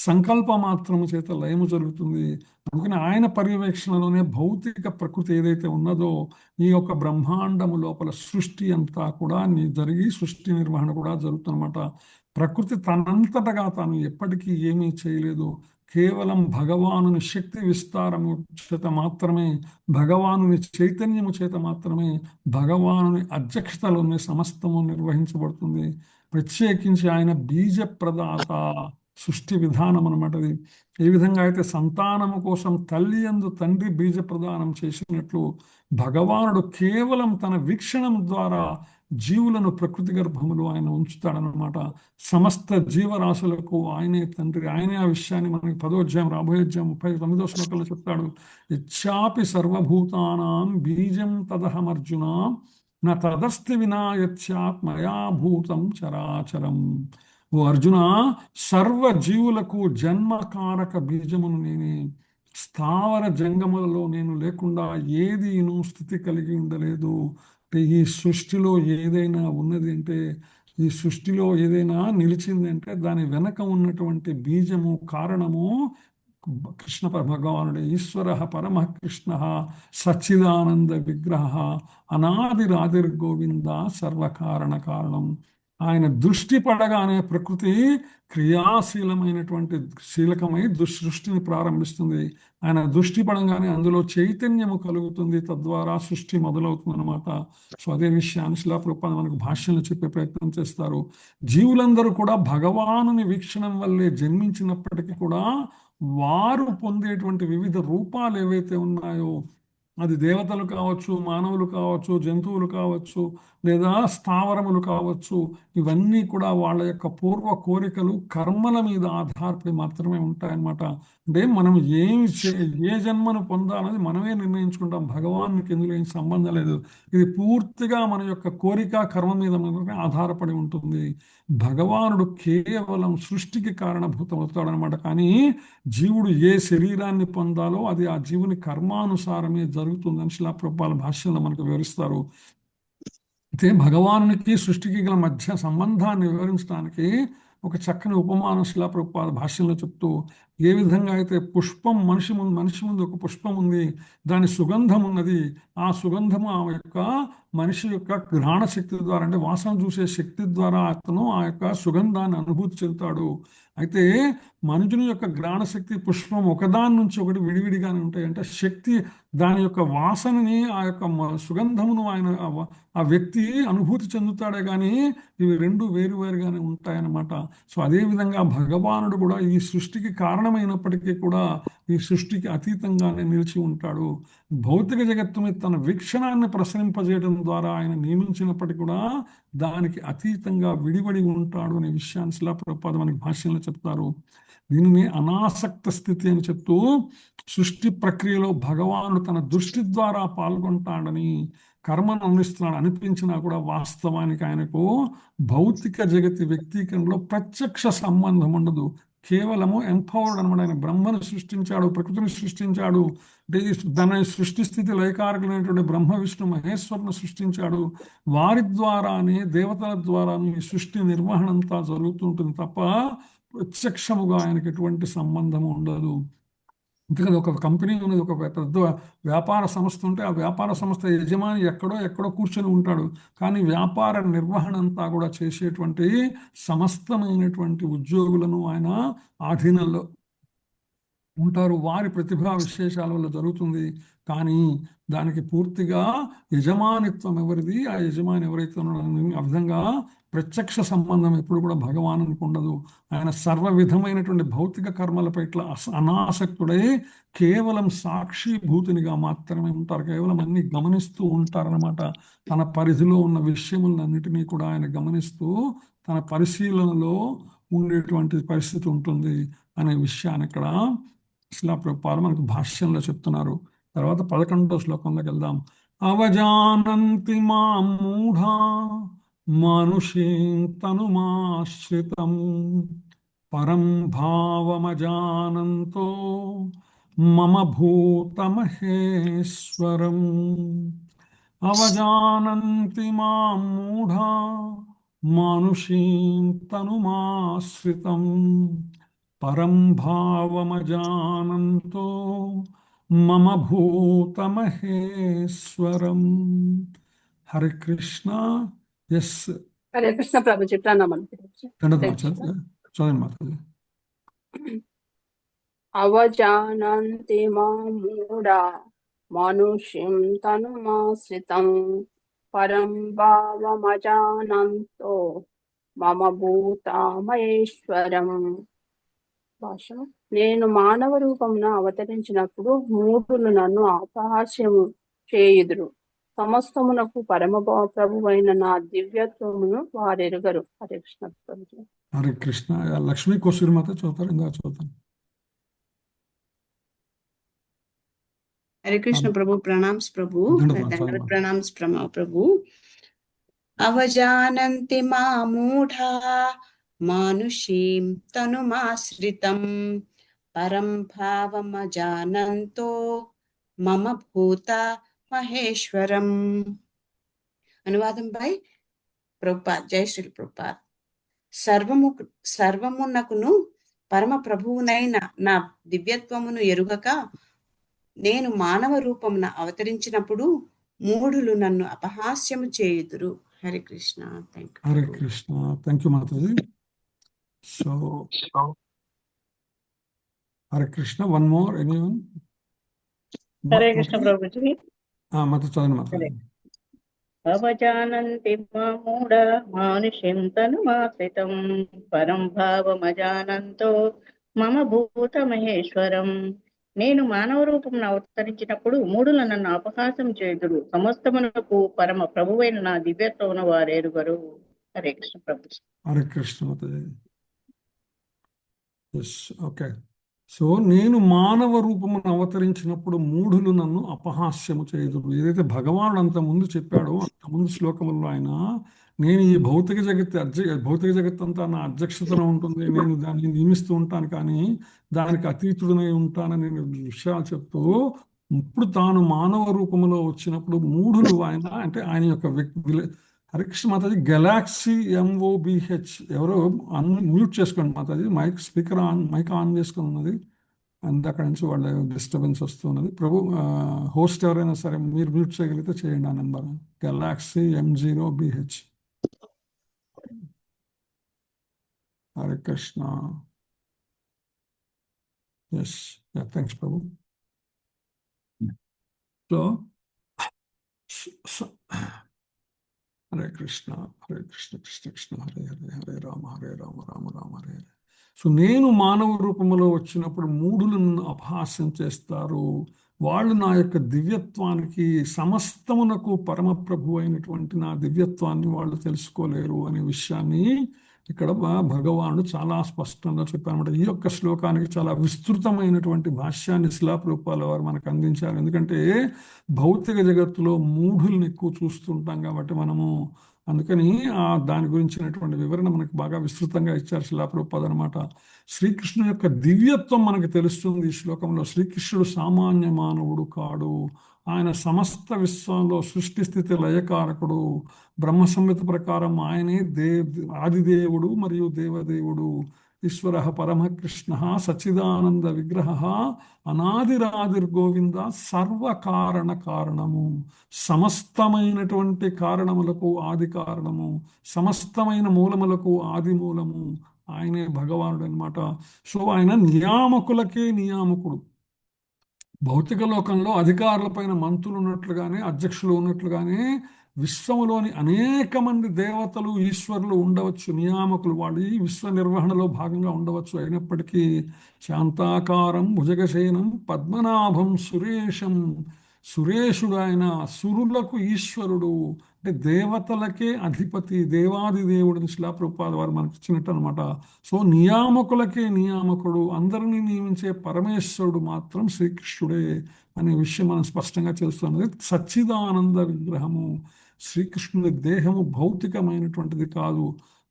సంకల్ప మాత్రము చేత లయము జరుగుతుంది. అందుకని ఆయన పర్యవేక్షణలోనే భౌతిక ప్రకృతి ఏదైతే ఉన్నదో ఈ యొక్క బ్రహ్మాండము లోపల సృష్టి అంతా కూడా జరిగి సృష్టి నిర్వహణ కూడా జరుగుతుందన్నమాట. ప్రకృతి తనంతటగా తాను ఎప్పటికీ ఏమీ చేయలేదు. కేవలం భగవానుని శక్తి విస్తారము చేత మాత్రమే, భగవానుని చైతన్యము చేత మాత్రమే, భగవానుని అధ్యక్షతలోనే సమస్తము నిర్వహించబడుతుంది. ప్రత్యేకించి ఆయన బీజ ప్రదాత, సృష్టి విధానం అనమాట. ఏ విధంగా అయితే సంతానము కోసం తల్లి యందు తండ్రి బీజ ప్రదానం చేసినట్లు భగవానుడు కేవలం తన వీక్షణం ద్వారా జీవులను ప్రకృతి గర్భములో ఆయన ఉంచుతాడనమాట. సమస్త జీవరాశులకు ఆయనే తండ్రి. ఆయనే ఆ విషయాన్ని మనకి 10వ అధ్యాయం రాబోయే అధ్యాయం 39వ శ్లోకంలో చెప్తాడు. ఇచ్చాపి సర్వభూతానాం బీజం తదహమర్జున నా తదస్తి వినా యత్స్యాత్ మయా భూతం చరాచరం. ఓ అర్జున, సర్వ జీవులకు జన్మకారక బీజమును నేనే. స్థావర జంగములలో నేను లేకుండా ఏదీను స్థితి కలిగి ఉండలేదు. ఈ సృష్టిలో ఏదైనా ఉన్నది అంటే, ఈ సృష్టిలో ఏదైనా నిలిచింది అంటే దాని వెనక ఉన్నటువంటి బీజము, కారణము కృష్ణ భగవానుడే. ఈశ్వర పరమ కృష్ణ సచ్చిదానంద విగ్రహ అనాదిరాదిర్గోవింద సర్వకారణ కారణం. ఆయన దృష్టి పడగానే ప్రకృతి క్రియాశీలమైనటువంటి శీలకమై సృష్టిని ప్రారంభిస్తుంది. ఆయన దృష్టి పడగానే అందులో చైతన్యము కలుగుతుంది, తద్వారా సృష్టి మొదలవుతుంది అనమాట. సో అదే విషయాన్ని శిలా ప్రభుపాద మనకు భాష్యంలో చెప్పే ప్రయత్నం చేస్తారు. జీవులందరూ కూడా భగవానుని వీక్షణం వల్లే జన్మించినప్పటికీ కూడా వారు పొందేటువంటి వివిధ రూపాలు ఏవైతే ఉన్నాయో అది దేవతలు కావచ్చు, మానవులు కావచ్చు, జంతువులు కావచ్చు, లేదా స్థావరములు కావచ్చు. ఇవన్నీ కూడా వాళ్ళ యొక్క పూర్వ కోరికలు, కర్మల మీద ఆధారపడి మాత్రమే ఉంటాయన్నమాట. అంటే మనం ఏ జన్మను పొందాలనేది మనమే నిర్ణయించుకుంటాం. భగవానికి ఇందులో ఏం సంబంధం లేదు. ఇది పూర్తిగా మన యొక్క కోరిక, కర్మ మీద మాత్రమే ఆధారపడి ఉంటుంది. భగవానుడు కేవలం సృష్టికి కారణభూతం అవుతాడనమాట. కానీ జీవుడు ఏ శరీరాన్ని పొందాలో అది ఆ జీవుని కర్మానుసారమే జరుగుతుందని శిలా ప్రభుపాల భాష్యంలో మనకు వివరిస్తారు. అయితే భగవానునికి సృష్టికి గల మధ్య సంబంధాన్ని వివరించడానికి ఒక చక్కని ఉపమానం శిలా ప్రభుపాద భాష్యంలో చెప్తూ, ఏ విధంగా అయితే పుష్పం మనిషి ముందు ఒక పుష్పం ఉంది, దాని సుగంధం ఉన్నది. ఆ సుగంధము ఆ యొక్క మనిషి యొక్క గ్రహణ శక్తి ద్వారా, అంటే వాసన చూసే శక్తి ద్వారా అతను ఆ యొక్క సుగంధాన్ని అనుభూతి చెందుతాడు. అయితే మనుషుని యొక్క గ్రహణ శక్తి, పుష్పం ఒకదాని నుంచి ఒకటి విడివిడిగానే ఉంటాయి. అంటే శక్తి దాని యొక్క వాసనని, ఆ యొక్క సుగంధమును ఆ వ్యక్తి అనుభూతి చెందుతాడే కానీ ఇవి రెండు వేరువేరుగానే ఉంటాయన్నమాట. సో అదేవిధంగా భగవానుడు కూడా ఈ సృష్టికి కారణమైనప్పటికీ కూడా ఈ సృష్టికి అతీతంగానే నిలిచి ఉంటాడు. భౌతిక జగత్తు మీద తన వీక్షణాన్ని ప్రసరింపజేయడం ద్వారా ఆయన నియమించినప్పటికీ కూడా దానికి అతీతంగా విడివడి ఉంటాడు అనే విషయాన్ని శిలా ప్రభుపాద మనకి భాష్యంలో చెప్తారు. దీనిని అనాసక్త స్థితి అని చెప్తూ, సృష్టి ప్రక్రియలో భగవానుడు తన దృష్టి ద్వారా పాల్గొంటాడని, కర్మను అందిస్తున్నాడు అనిపించినా కూడా వాస్తవానికి ఆయనకు భౌతిక జగతి వ్యక్తీకరణలో ప్రత్యక్ష సంబంధం ఉండదు. కేవలము ఎంపవర్డ్ అనమాట. ఆయన బ్రహ్మను సృష్టించాడు, ప్రకృతిని సృష్టించాడు. దాని సృష్టి స్థితి లయకారకులైనటువంటి బ్రహ్మ విష్ణు మహేశ్వరుని సృష్టించాడు. వారి ద్వారానే, దేవతల ద్వారానే ఈ సృష్టి నిర్వహణ అంతా జరుగుతుంటుంది తప్ప ప్రత్యక్షముగా ఆయనకి ఎటువంటి సంబంధం ఉండదు. ఎందుకంటే ఒక కంపెనీ ఉన్నది, ఒక పెద్ద వ్యాపార సంస్థ ఉంటే ఆ వ్యాపార సంస్థ యజమాని ఎక్కడో కూర్చొని ఉంటాడు. కానీ వ్యాపార నిర్వహణ అంతా కూడా చేసేటువంటి సమస్తమైనటువంటి ఉద్యోగులను ఆయన ఆధీనంలో ఉంటారు. వారి ప్రతిభా విశేషాల వల్ల జరుగుతుంది. కానీ దానికి పూర్తిగా యజమానిత్వం ఎవరిది, ఆ యజమాని ఎవరైతే ఉన్నాడో ఆ విధంగా ప్రత్యక్ష సంబంధం ఎప్పుడు కూడా భగవానునికి ఉండదు. ఆయన సర్వ విధమైనటువంటి భౌతిక కర్మలపై ఇట్లా అనాసక్తుడై కేవలం సాక్షిభూతునిగా మాత్రమే ఉంటారు. కేవలం అన్ని గమనిస్తూ ఉంటారన్నమాట. తన పరిధిలో ఉన్న విషయములన్నిటినీ కూడా ఆయన గమనిస్తూ తన పరిశీలనలో ఉండేటువంటి పరిస్థితి ఉంటుంది అనే విషయాన్ని ఇక్కడ శిలా ప్రభుపాద మనకు భాష్యంలో చెప్తున్నారు. తర్వాత 11వ శ్లోకంలోకి వెళ్దాం. అవజానంతి మాం మూఢా మానుషీం తనుమాశ్రితం పరం భావమజానంతో మమ భూతమహేశ్వరం. అవజానంతి మాం మూఢా మానుషీం తనుమాశ్రితం పరం భావమజానంతో మమ భూతమహేశ్వరం. హరే కృష్ణ. ఎస్, హరే కృష్ణ ప్రభుజీ, ప్రణామాలు. చదవండి మాతాజీ. అవజానంతి మామూఢా మనుష్యం తనుమాశ్రితం పరం భావమజానంతో మమ భూతమహేశ్వరం. భాష: నేను మానవ రూపమున అవతరించినప్పుడు మూఢులు నన్ను అపహాస్యము చేయుదురు. సమస్తమునకు పరమ ప్రభువైన నా దివ్యత్వమును వారెరుగరు. హరే కృష్ణ ప్రభుజీ. హరే కృష్ణ. లక్ష్మీ కోసూరి మాత చదువుతారు, ఇందా చదువుతాను. హరే కృష్ణ ప్రభు. ప్రణామ్స్ ప్రభు. దండవత్ ప్రణామ్స్ ప్రభు. అవజానంతి మామూఢా మానుషీం తనుమాశ్రితం పరం భావమజానంతో మమ భూత మహేశ్వరం. అనువాదం బై ప్రభుపాద్. జై శ్రీ ప్రభుపాద్. సర్వమునకును పరమ ప్రభువునైన నా దివ్యత్వమును ఎరుగక నేను మానవ రూపమున అవతరించినప్పుడు మూఢులు నన్ను అపహాస్యము చేయుదురు. Hare Krishna. Hare Krishna. Thank you Mataji. So Hare Krishna. One more anyone? Hare Krishna Prabhuji. మాత చదవండి మాతాజీ. అవజానంతి మామూఢ మానుష్యం తనుమాశ్రితం పరం భావమజానంతో మమ భూత మహేశ్వరం. నేను మానవ రూపమును అవతరించినప్పుడు మూఢులు నన్ను అపహాసం చేయుదురు. సమస్తమునకు పరమ ప్రభువైన నా దివ్యత్వమును వారు ఎరుగరు. Hare Krishna Prabhu. Hare Krishna Mataji. Yes, okay. So నేను మానవ రూపమును అవతరించినప్పుడు మూఢులు నన్ను అపహాస్యము చేయుదురు. ఏదైతే భగవానుడు అంత ముందు చెప్పాడో అంత ముందు శ్లోకములో ఆయన, నేను ఈ భౌతిక జగత్ అంతా నా అధ్యక్షతలో ఉంటుంది, నేను దాన్ని నియమిస్తూ ఉంటాను, కానీ దానికి అతీతుడనై ఉంటానని విషయాలు చెప్తూ, ఇప్పుడు తాను మానవ రూపంలో వచ్చినప్పుడు మూఢులు అంటే ఆయన యొక్క హరే కృష్ణ మాతాజీ. గెలాక్సీ MOBH ఎవరో మ్యూట్ చేసుకోండి మాతాజీ, మైక్ ఆన్ చేసుకుని ఉన్నది, అండ్ అక్కడ నుంచి వాళ్ళ డిస్టర్బెన్స్ వస్తున్నది. ప్రభు హోస్ట్ ఎవరైనా సరే మీరు మ్యూట్ చేయగలిగితే చేయండి ఆ number, Galaxy M0BH. Hare Krishna. Yes, thanks Prabhu. So Hare Krishna Krishna Krishna Hare Hare, Hare Rama Rama Rama Hare Hare. So నేను మానవ రూపంలో వచ్చినప్పుడు మూఢులు నన్ను అపహాస్యం చేస్తారు. వాళ్ళు నా యొక్క దివ్యత్వానికి, సమస్తమునకు పరమ ప్రభు అయినటువంటి నా దివ్యత్వాన్ని వాళ్ళు తెలుసుకోలేరు అనే విషయాన్ని ఇక్కడ భగవానుడు చాలా స్పష్టంగా చెప్పారన్నమాట. ఈ యొక్క శ్లోకానికి చాలా విస్తృతమైనటువంటి భాష్యాన్ని శిలా ప్రభుపాదుల వారు మనకు అందించారు. ఎందుకంటే భౌతిక జగత్తులో మూఢుల్ని ఎక్కువ చూస్తుంటాం కాబట్టి మనము, అందుకని దాని గురించినటువంటి వివరణ మనకు బాగా విస్తృతంగా ఇచ్చారు శిలా ప్రభుపాద అనమాట. శ్రీకృష్ణుని యొక్క దివ్యత్వం మనకు తెలుస్తుంది ఈ శ్లోకంలో. శ్రీకృష్ణుడు సామాన్య మానవుడు కాడు, ఆయన సమస్త విశ్వంలో సృష్టి స్థితి లయకారకుడు. బ్రహ్మ సంహిత ప్రకారం ఆయనే ఆదిదేవుడు మరియు దేవదేవుడు. ఈశ్వర పరమకృష్ణ సచ్చిదానంద విగ్రహ అనాదిరాదిర్గోవింద సర్వకారణ కారణము. సమస్తమైనటువంటి కారణములకు ఆది కారణము, సమస్తమైన మూలములకు ఆది మూలము ఆయనే భగవానుడు అనమాట. సో ఆయన నియామకులకే నియామకుడు. భౌతిక లోకంలో అధికారులపైన మంత్రులు ఉన్నట్లుగానే, అధ్యక్షులు ఉన్నట్లుగానే విశ్వములోని అనేక మంది దేవతలు, ఈశ్వరులు ఉండవచ్చు, నియామకులు. వాళ్ళు ఈ విశ్వ నిర్వహణలో భాగంగా ఉండవచ్చు. అయినప్పటికీ శాంతాకారం భుజగశయనం పద్మనాభం సురేశం, సురేషుడు ఆయన, సురులకు ఈశ్వరుడు, అంటే దేవతలకే అధిపతి, దేవాది దేవుడిని శిలా ప్రభుపాద వారు మనకి ఇచ్చినట్టు అనమాట. సో నియామకులకే నియామకుడు, అందరినీ నియమించే పరమేశ్వరుడు మాత్రం శ్రీకృష్ణుడే అనే విషయం మనం స్పష్టంగా తెలుస్తున్నది. సచ్చిదానంద విగ్రహము, శ్రీకృష్ణుడి దేహము భౌతికమైనటువంటిది కాదు,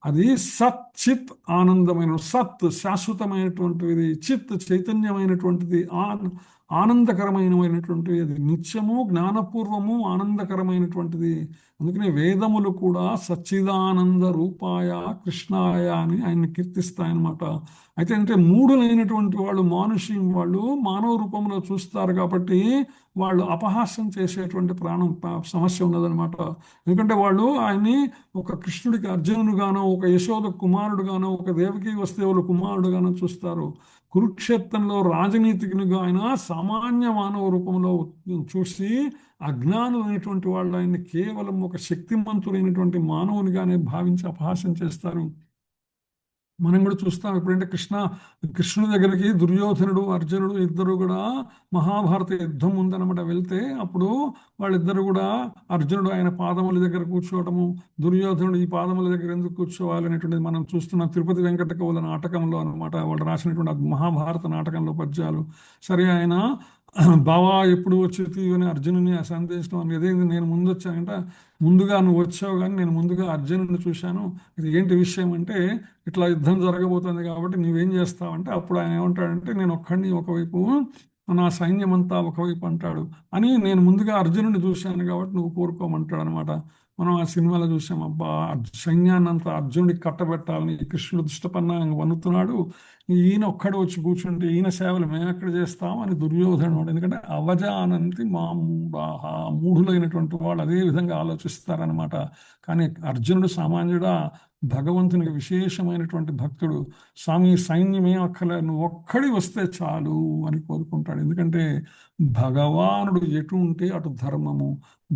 అది సత్ చిత్ ఆనందమైన, సత్ శాశ్వతమైనటువంటిది, చిత్ చైతన్యమైనటువంటిది, ఆనందకరమైనటువంటిది, అది నిత్యము జ్ఞానపూర్వము ఆనందకరమైనటువంటిది. అందుకని వేదములు కూడా సచ్చిదానంద రూపాయ కృష్ణాయ అని ఆయన్ని కీర్తిస్తాయన్నమాట. అయితే అంటే మూఢులైనటువంటి వాళ్ళు, వాళ్ళు మానవ రూపంలో చూస్తారు కాబట్టి వాళ్ళు అపహాస్యం చేసేటువంటి సమస్య ఉన్నదనమాట. ఎందుకంటే వాళ్ళు ఆయన్ని ఒక కృష్ణుడికి అర్జునుడుగానో, ఒక యశోద కుమారుడుగానో, ఒక దేవకీ వసుదేవుల కుమారుడుగానో చూస్తారు. కురుక్షేత్రంలో రాజనీతికునిగా ఆయన సామాన్య మానవ రూపంలో చూసి అజ్ఞానులైనటువంటి వాళ్ళు ఆయన్ని కేవలం ఒక శక్తిమంతుడైనటువంటి మానవునిగానే భావించి అపహాస్యం చేస్తారు. మనం కూడా చూస్తాం. ఎప్పుడంటే కృష్ణుడి దగ్గరికి దుర్యోధనుడు, అర్జునుడు ఇద్దరు కూడా మహాభారత యుద్ధం ఉందన్నమాట వెళ్తే, అప్పుడు వాళ్ళిద్దరు కూడా, అర్జునుడు ఆయన పాదముల దగ్గర కూర్చోవటము, దుర్యోధనుడు ఈ పాదముల దగ్గర ఎందుకు కూర్చోవాలి అనేటువంటిది మనం చూస్తున్నాం తిరుపతి వెంకట కవుల నాటకంలో అనమాట. వాళ్ళు రాసినటువంటి మహాభారత నాటకంలో పద్యాలు. సరే, ఆయన బావా ఎప్పుడు వచ్చి అని అర్జునుని సందేశం అదేంటి, నేను ముందు వచ్చానంట. ముందుగా నువ్వు వచ్చావు, కానీ నేను ముందుగా అర్జునుడిని చూశాను. ఇది ఏంటి విషయం అంటే, ఇట్లా యుద్ధం జరగబోతుంది కాబట్టి నువ్వేం చేస్తావంటే, అప్పుడు ఆయన ఏమంటాడంటే, నేను ఒక్కడిని ఒకవైపు, నా సైన్యం అంతా ఒకవైపు అంటాడు అని, నేను ముందుగా అర్జునుడిని చూశాను కాబట్టి నువ్వు కోరుకోమంటాడు అనమాట. మనం ఆ సినిమాలో చూసాం, అబ్బా సైన్యాన్ని అంతా అర్జునుడికి కట్టబెట్టాలని కృష్ణుడు దుష్టపన్నాగా వన్నుతున్నాడు, ఈయన ఒక్కడు వచ్చి కూర్చుంటే ఈయన సేవలు మేము ఎక్కడ చేస్తాం అని దుర్యోధనుడు. ఎందుకంటే అవజానంతి మూఢులైనటువంటి వాళ్ళు అదే విధంగా ఆలోచిస్తారనమాట. కానీ అర్జునుడు సామాన్యుడా, భగవంతునికి విశేషమైనటువంటి భక్తుడు. స్వామి సైన్యమే అక్కర్లేదు, నువ్వు ఒక్కడి వస్తే చాలు అని కోరుకుంటాడు. ఎందుకంటే భగవానుడు ఎటు ఉంటే అటు ధర్మము,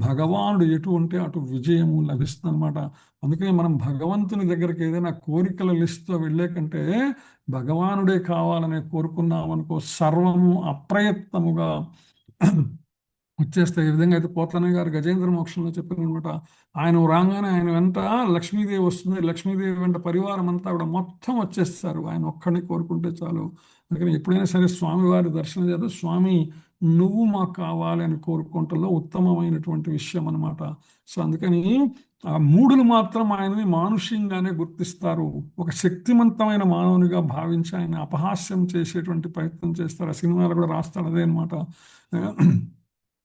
భగవానుడు ఎటు ఉంటే అటు విజయము లభిస్తుంది అనమాట. అందుకని మనం భగవంతుని దగ్గరికి ఏదైనా కోరికల లిస్టుతో వెళ్ళే కంటే భగవానుడే కావాలనే కోరుకున్నామనుకో, సర్వము అప్రయత్నముగా వచ్చేస్తాయి. ఈ విధంగా అయితే పోతన్న గారు గజేంద్ర మోక్షంలో చెప్పారనమాట. ఆయన రాగానే ఆయన వెంట లక్ష్మీదేవి వస్తుంది, లక్ష్మీదేవి వెంట పరివారం అంతా కూడా మొత్తం వచ్చేస్తారు, ఆయన ఒక్కడిని కోరుకుంటే చాలు. అందుకని ఎప్పుడైనా సరే స్వామివారి దర్శనం చేస్తే స్వామి నువ్వు మాకు కావాలి అని కోరుకుంటలో ఉత్తమమైనటువంటి విషయం అనమాట. సో అందుకని ఆ మూఢులు మాత్రం ఆయనని మానుష్యంగానే గుర్తిస్తారు, ఒక శక్తివంతమైన మానవునిగా భావించి ఆయన అపహాస్యం చేసేటువంటి ప్రయత్నం చేస్తారు. ఆ సినిమాలో కూడా రాస్తాడు అదే అనమాట.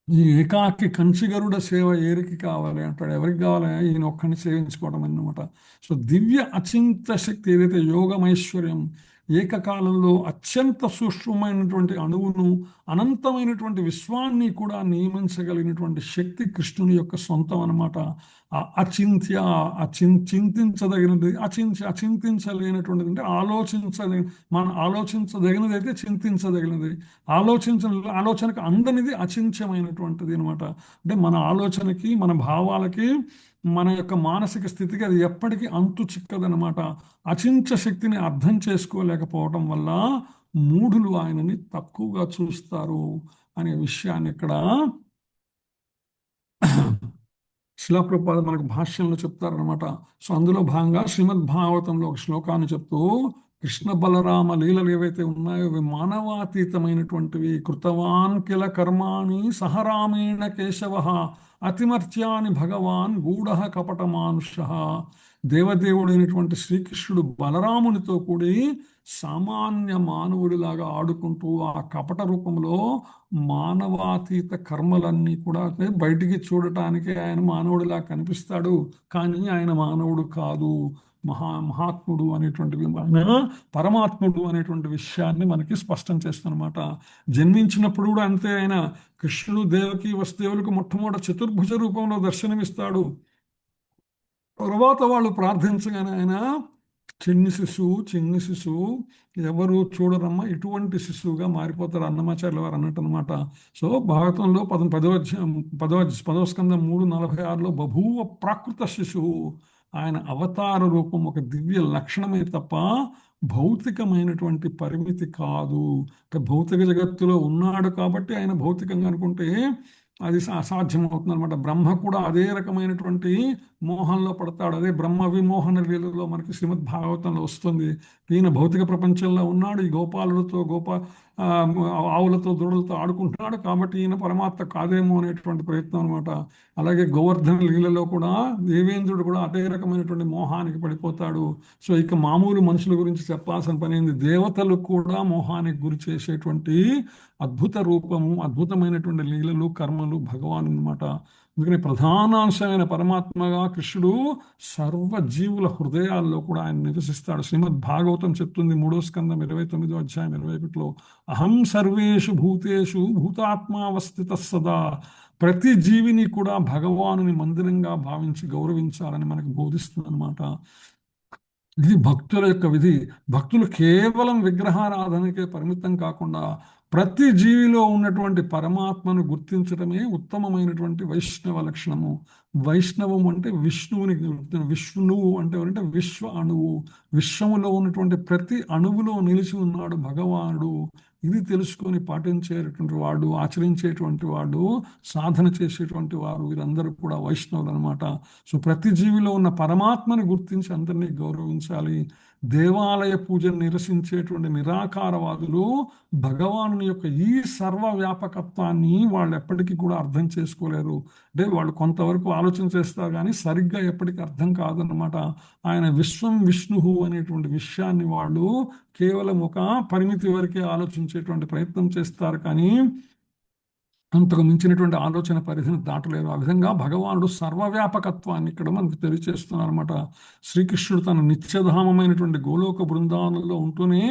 ఈ ఏకాకి కంచిగరుడ సేవ ఏరికి కావాలి అంటాడు. ఎవరికి కావాలి? ఈయన ఒక్కడిని సేవించుకోవడం అన్నమాట. సో దివ్య అచింత శక్తి ఏదైతే యోగమైశ్వర్యం, ఏకకాలంలో అత్యంత సూక్ష్మమైనటువంటి అణువును, అనంతమైనటువంటి విశ్వాన్ని కూడా నియమించగలిగినటువంటి శక్తి కృష్ణుని యొక్క సొంతం అన్నమాట. అచింత్య చింతించదగినది, అచింతించలేనటువంటిది అంటే మనం ఆలోచించదగినది అయితే చింతించదగినది, ఆలోచనకు అందనిది అచింత్యమైనటువంటిది అనమాట. అంటే మన ఆలోచనకి, మన భావాలకి, మన యొక్క మానసిక స్థితికి అది ఎప్పటికీ అంతు చిక్కదనమాట. అచింత్య శక్తిని అర్థం చేసుకోలేకపోవటం వల్ల మూఢులు ఆయనని తక్కువగా చూస్తారు అనే విషయాన్ని ఇక్కడ శిలాప్రపాద మనకు భాష్యంలో చెప్తారనమాట. సో అందులో భాగంగా శ్రీమద్ భాగవతంలో ఒక శ్లోకాన్ని చెప్తూ, కృష్ణ బలరామ లీలలు ఏవైతే ఉన్నాయో అవి మానవాతీతమైనటువంటివి. కృతవాన్ కిల కర్మాణి సహరామేణ కేశవ అతిమర్త్యాని భగవాన్ గూఢ కపట మానుష. దేవదేవుడైనటువంటి శ్రీకృష్ణుడు బలరామునితో కూడి సామాన్య మానవుడిలాగా ఆడుకుంటూ ఆ కపట రూపంలో మానవాతీత కర్మలన్నీ కూడా బయటికి చూడటానికి ఆయన మానవుడిలా కనిపిస్తాడు, కానీ ఆయన మానవుడు కాదు, మహాత్ముడు అనేటువంటి పరమాత్ముడు అనేటువంటి విషయాన్ని మనకి స్పష్టం చేస్తున్నమాట. జన్మించినప్పుడు కూడా అంతే. ఆయన కృష్ణుడు దేవకి వసుదేవులకు మొట్టమొదటి చతుర్భుజ రూపంలో దర్శనమిస్తాడు. తర్వాత వాళ్ళు ప్రార్థించగానే ఆయన చిన్ని శిశువు ఎవరు చూడరమ్మా, ఇటువంటి శిశువుగా మారిపోతారు అన్నమాచార్యుల వారు అన్నట్టు అనమాట. సో భాగవతంలో 10వ స్కందం 3:46లో బభూవ ప్రాకృత శిశువు, ఆయన అవతార రూపం ఒక దివ్య లక్షణమే తప్ప భౌతికమైనటువంటి పరిమితి కాదు. భౌతిక జగత్తులో ఉన్నాడు కాబట్టి ఆయన భౌతికంగా అనుకుంటే అది అసాధ్యం అవుతుంది అనమాట. బ్రహ్మ కూడా అదే రకమైనటువంటి మోహంలో పడతాడు. అదే బ్రహ్మ విమోహన లీలలో మనకి శ్రీమద్ భాగవతంలో వస్తుంది. ఈయన భౌతిక ప్రపంచంలో ఉన్నాడు, ఈ గోపాలులతో ఆవులతో దూడలతో ఆడుకుంటున్నాడు, కాబట్టి ఈయన పరమాత్మ కాదేమో అనేటువంటి ప్రయత్నం అనమాట. అలాగే గోవర్ధన లీలలో కూడా దేవేంద్రుడు కూడా అదే రకమైనటువంటి మోహానికి పడిపోతాడు. సో ఇక మామూలు మనుషుల గురించి చెప్పాల్సిన పని ఏంది, దేవతలు కూడా మోహానికి గురి చేసేటువంటి అద్భుత రూపము, అద్భుతమైనటువంటి లీలలు, కర్మలు భగవాను అనమాట. అందుకని ప్రధానాంశమైన పరమాత్మగా కృష్ణుడు సర్వజీవుల హృదయాల్లో కూడా ఆయన నివసిస్తాడు. శ్రీమద్ భాగవతం చెప్తుంది 3వ స్కందం 29వ అధ్యాయం 21లో, అహం సర్వేషు భూతేషు భూతాత్మావస్థిత సదా. ప్రతి జీవిని కూడా భగవానుని మందిరంగా భావించి గౌరవించాలని మనకు బోధిస్తుంది అనమాట. ఇది భక్తుల యొక్క విధి. భక్తులు కేవలం విగ్రహారాధనకే పరిమితం కాకుండా ప్రతి జీవిలో ఉన్నటువంటి పరమాత్మను గుర్తించడమే ఉత్తమమైనటువంటి వైష్ణవ లక్షణము. వైష్ణవం అంటే విష్ణువుని, విష్ణువు అంటే విశ్వ అణువు, విశ్వములో ఉన్నటువంటి ప్రతి అణువులో నిలిచి ఉన్నాడు భగవానుడు. ఇది తెలుసుకొని పాటించేటువంటి వాడు, ఆచరించేటువంటి వాడు, సాధన చేసేటువంటి వారు, వీరందరూ కూడా వైష్ణవులు అనమాట. సో ప్రతి జీవిలో ఉన్న పరమాత్మని గుర్తించి అందరినీ గౌరవించాలి. దేవాలయ పూజను నిరసించేటువంటి నిరాకారవాదులు భగవాను యొక్క ఈ సర్వవ్యాపకత్వాన్ని వాళ్ళు ఎప్పటికీ కూడా అర్థం చేసుకోలేరు. అంటే వాళ్ళు కొంతవరకు ఆలోచన చేస్తారు కానీ సరిగ్గా ఎప్పటికీ అర్థం కాదనమాట. ఆయన విశ్వం విష్ణువు అనేటువంటి విషయాన్ని వాళ్ళు కేవలం ఒక పరిమితి వరకే ఆలోచించేటువంటి ప్రయత్నం చేస్తారు, కానీ అంతకు మించినటువంటి ఆలోచన పరిధిని దాటలేరు. ఆ విధంగా భగవానుడు సర్వవ్యాపకత్వాన్ని ఇక్కడ మనకు తెలియచేస్తున్నారు అనమాట. శ్రీకృష్ణుడు తన నిత్యధామమైనటువంటి గోలోక బృందావనంలో ఉంటూనే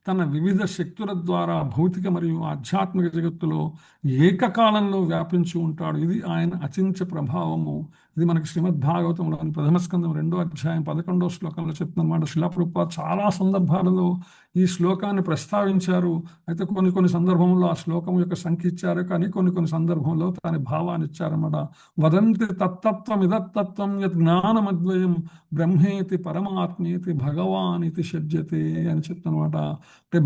తన వివిధ శక్తుల ద్వారా భౌతిక మరియు ఆధ్యాత్మిక జగత్తులో ఏకకాలంలో వ్యాపించి ఉంటాడు. ఇది ఆయన అచింత్య ప్రభావము. ఇది మనకి శ్రీమద్ భాగవతంలోని ప్రథమ స్కందం 2వ అధ్యాయం 11వ శ్లోకంలో చెప్తుందన్నమాట. శిలా ప్రభుపాద చాలా సందర్భాలలో ఈ శ్లోకాన్ని ప్రస్తావించారు. అయితే కొన్ని సందర్భంలో ఆ శ్లోకం యొక్క సంఖ్య ఇచ్చారు, కానీ కొన్ని సందర్భంలో దాని భావాన్ని ఇచ్చారన్నమాట. వదంతి తత్తత్వం ఇదత్తత్వం యత్ జ్ఞానమద్వయం బ్రహ్మేతి పరమాత్మేతి భగవాన్ ఇది షడ్జతే అని చెప్తున్నమాట. అంటే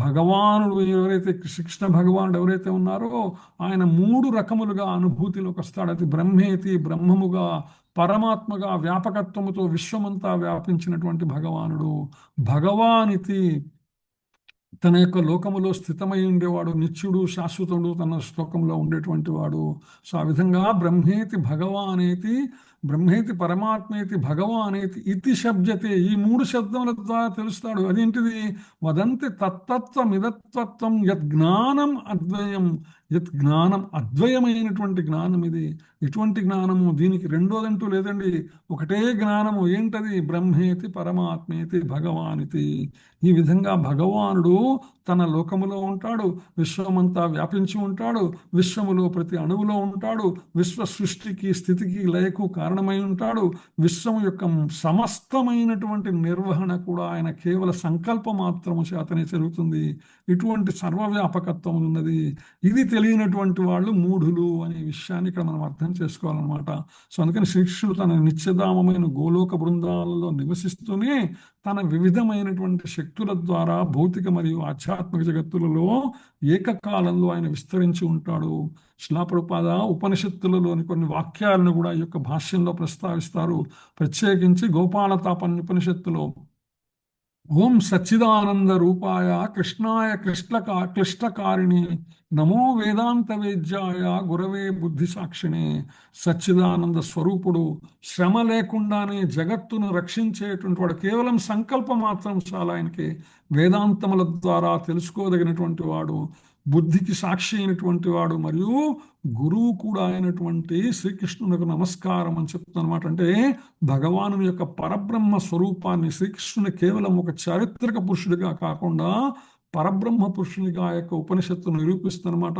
భగవానుడు ఎవరైతే కృష్ణ భగవానుడు ఎవరైతే ఉన్నారో ఆయన 3 రకములుగా అనుభూతిలోకి వస్తాడు. అది బ్రహ్మేతి బ్రహ్మముగా, పరమాత్మగా వ్యాపకత్వముతో విశ్వమంతా వ్యాపించినటువంటి భగవానుడు. భగవానితి తన యొక్క లోకములో స్థితమై ఉండేవాడు, నిత్యుడు, శాశ్వతుడు, తన శ్లోకంలో ఉండేటువంటి వాడు. సో ఆ విధంగా బ్రహ్మేతి భగవానేతి, బ్రహ్మేతి పరమాత్మేతి భగవానేతి ఇతి శబ్దతే, ఈ 3 శబ్దముల ద్వారా తెలుస్తాడు. అదేంటిది? వదంతి తత్తత్వమిదత్వత్వం యత్ జ్ఞానం అద్వయం, యత్ జ్ఞానం అద్వయమైనటువంటి జ్ఞానం ఇది. ఇటువంటి జ్ఞానము, దీనికి రెండోదంటూ లేదండి, ఒకటే జ్ఞానము. ఏంటది? బ్రహ్మేతి పరమాత్మేతి భగవానితి. ఈ విధంగా భగవానుడు తన లోకములో ఉంటాడు, విశ్వమంతా వ్యాపించి ఉంటాడు, విశ్వములో ప్రతి అణువులో ఉంటాడు, విశ్వ సృష్టికి స్థితికి లయకు కారణమై ఉంటాడు. విశ్వం యొక్క సమస్తమైనటువంటి నిర్వహణ కూడా ఆయన కేవల సంకల్ప మాత్రము చేతనే జరుగుతుంది. ఇటువంటి సర్వవ్యాపకత్వం ఉన్నది. ఇది తెలియనటువంటి వాళ్ళు మూఢులు అనే విషయాన్ని ఇక్కడ మనం అర్థం చేసుకోవాలన్నమాట. సో అందుకని శ్రీకృష్ణుడు తన నిత్యధామమైన గోలోక బృందాలలో నివసిస్తూనే తన వివిధమైనటువంటి శక్తుల ద్వారా భౌతిక మరియు ఆధ్యాత్మిక జగత్తులలో ఏకకాలంలో ఆయన విస్తరించి ఉంటాడు. శిలా ప్రభుపాద ఉపనిషత్తులలోని కొన్ని వాక్యాలను కూడా ఈ యొక్క భాష్యంలో ప్రస్తావిస్తారు. ప్రత్యేకించి గోపాలతాపన్యుపనిషత్తులో ఓం సచ్చిదానంద రూపాయ కృష్ణాయ క్లిష్టకారిణి నమో వేదాంత వేద్యాయ గురవే బుద్ధి సాక్షిణే. సచ్చిదానంద స్వరూపుడు, శ్రమ లేకుండానే జగత్తును రక్షించేటువంటి వాడు. కేవలం సంకల్పం మాత్రం చాలా ఆయనకి. వేదాంతముల ద్వారా తెలుసుకోదగినటువంటి వాడు, బుద్ధికి సాక్షి అయినటువంటి వాడు, మరియు గురువు కూడా అయినటువంటి శ్రీకృష్ణునికి నమస్కారం అని చెప్తున్నమాట. అంటే భగవాను యొక్క పరబ్రహ్మ స్వరూపాన్ని శ్రీకృష్ణుని కేవలం ఒక చారిత్రక పురుషుడిగా కాకుండా పరబ్రహ్మ పురుషునిగా ఆ యొక్క ఉపనిషత్తును నిరూపిస్తున్నమాట.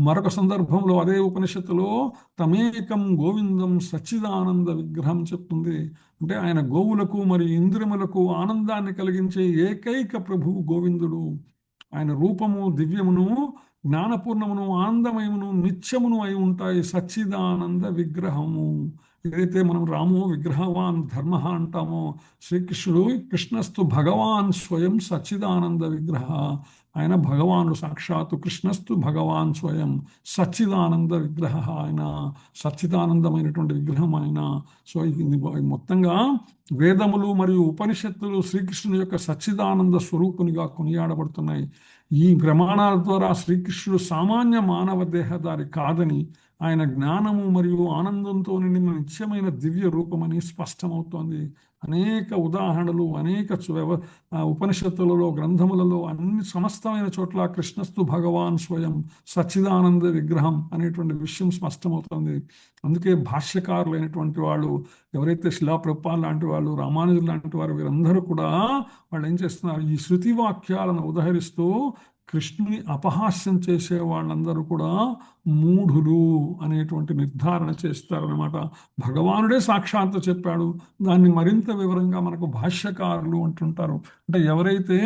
మరొక సందర్భంలో అదే ఉపనిషత్తులో తమేకం గోవిందం సచ్చిదానంద విగ్రహం చెప్తుంది. అంటే ఆయన గోవులకు మరియు ఇంద్రియములకు ఆనందాన్ని కలిగించే ఏకైక ప్రభువు గోవిందుడు. ఆయన రూపము దివ్యమును, జ్ఞానపూర్ణమును, ఆనందమయమును, నిత్యమును అయి ఉంటాయి. సచ్చిదానంద విగ్రహము. ఏదైతే మనం రామో విగ్రహవాన్ ధర్మ అంటామో, శ్రీకృష్ణుడు కృష్ణస్తు భగవాన్ స్వయం సచ్చిదానంద విగ్రహ. ఆయన భగవానుడు సాక్షాత్తు, కృష్ణస్తు భగవాన్ స్వయం సచ్చిదానంద విగ్రహ. ఆయన సచ్చిదానందమైనటువంటి విగ్రహం ఆయన. సో ఇది మొత్తంగా వేదములు మరియు ఉపనిషత్తులు శ్రీకృష్ణుని యొక్క సచ్చిదానంద స్వరూపునిగా కొనియాడబడుతున్నాయి. ఈ ప్రమాణాల ద్వారా శ్రీకృష్ణుడు సామాన్య మానవ దేహదారి కాదని, ఆయన జ్ఞానము మరియు ఆనందంతో నిండిన నిత్యమైన దివ్య రూపమని స్పష్టమవుతోంది. అనేక ఉదాహరణలు, అనేక ఉపనిషత్తులలో, గ్రంథములలో, అన్ని సమస్తమైన చోట్ల కృష్ణస్తు భగవాన్ స్వయం సచ్చిదానంద విగ్రహం అనేటువంటి విషయం స్పష్టమవుతుంది. అందుకే భాష్యకారులైనటువంటి వాళ్ళు, ఎవరైతే శిలా ప్రభుపాద లాంటి వాళ్ళు, రామానుజులు లాంటి వారు, వీరందరూ కూడా వాళ్ళు ఏం చేస్తున్నారు? ఈ శృతి వాక్యాలను ఉదహరిస్తూ కృష్ణుని అపహాస్యం చేసే వాళ్ళందరూ కూడా మూఢులు అనేటువంటి నిర్ధారణ చేస్తారనమాట. భగవానుడే సాక్షాత్తు చెప్పాడు, దాన్ని మరింత వివరంగా మనకు భాష్యకారులు అంటుంటారు. అంటే ఎవరైతే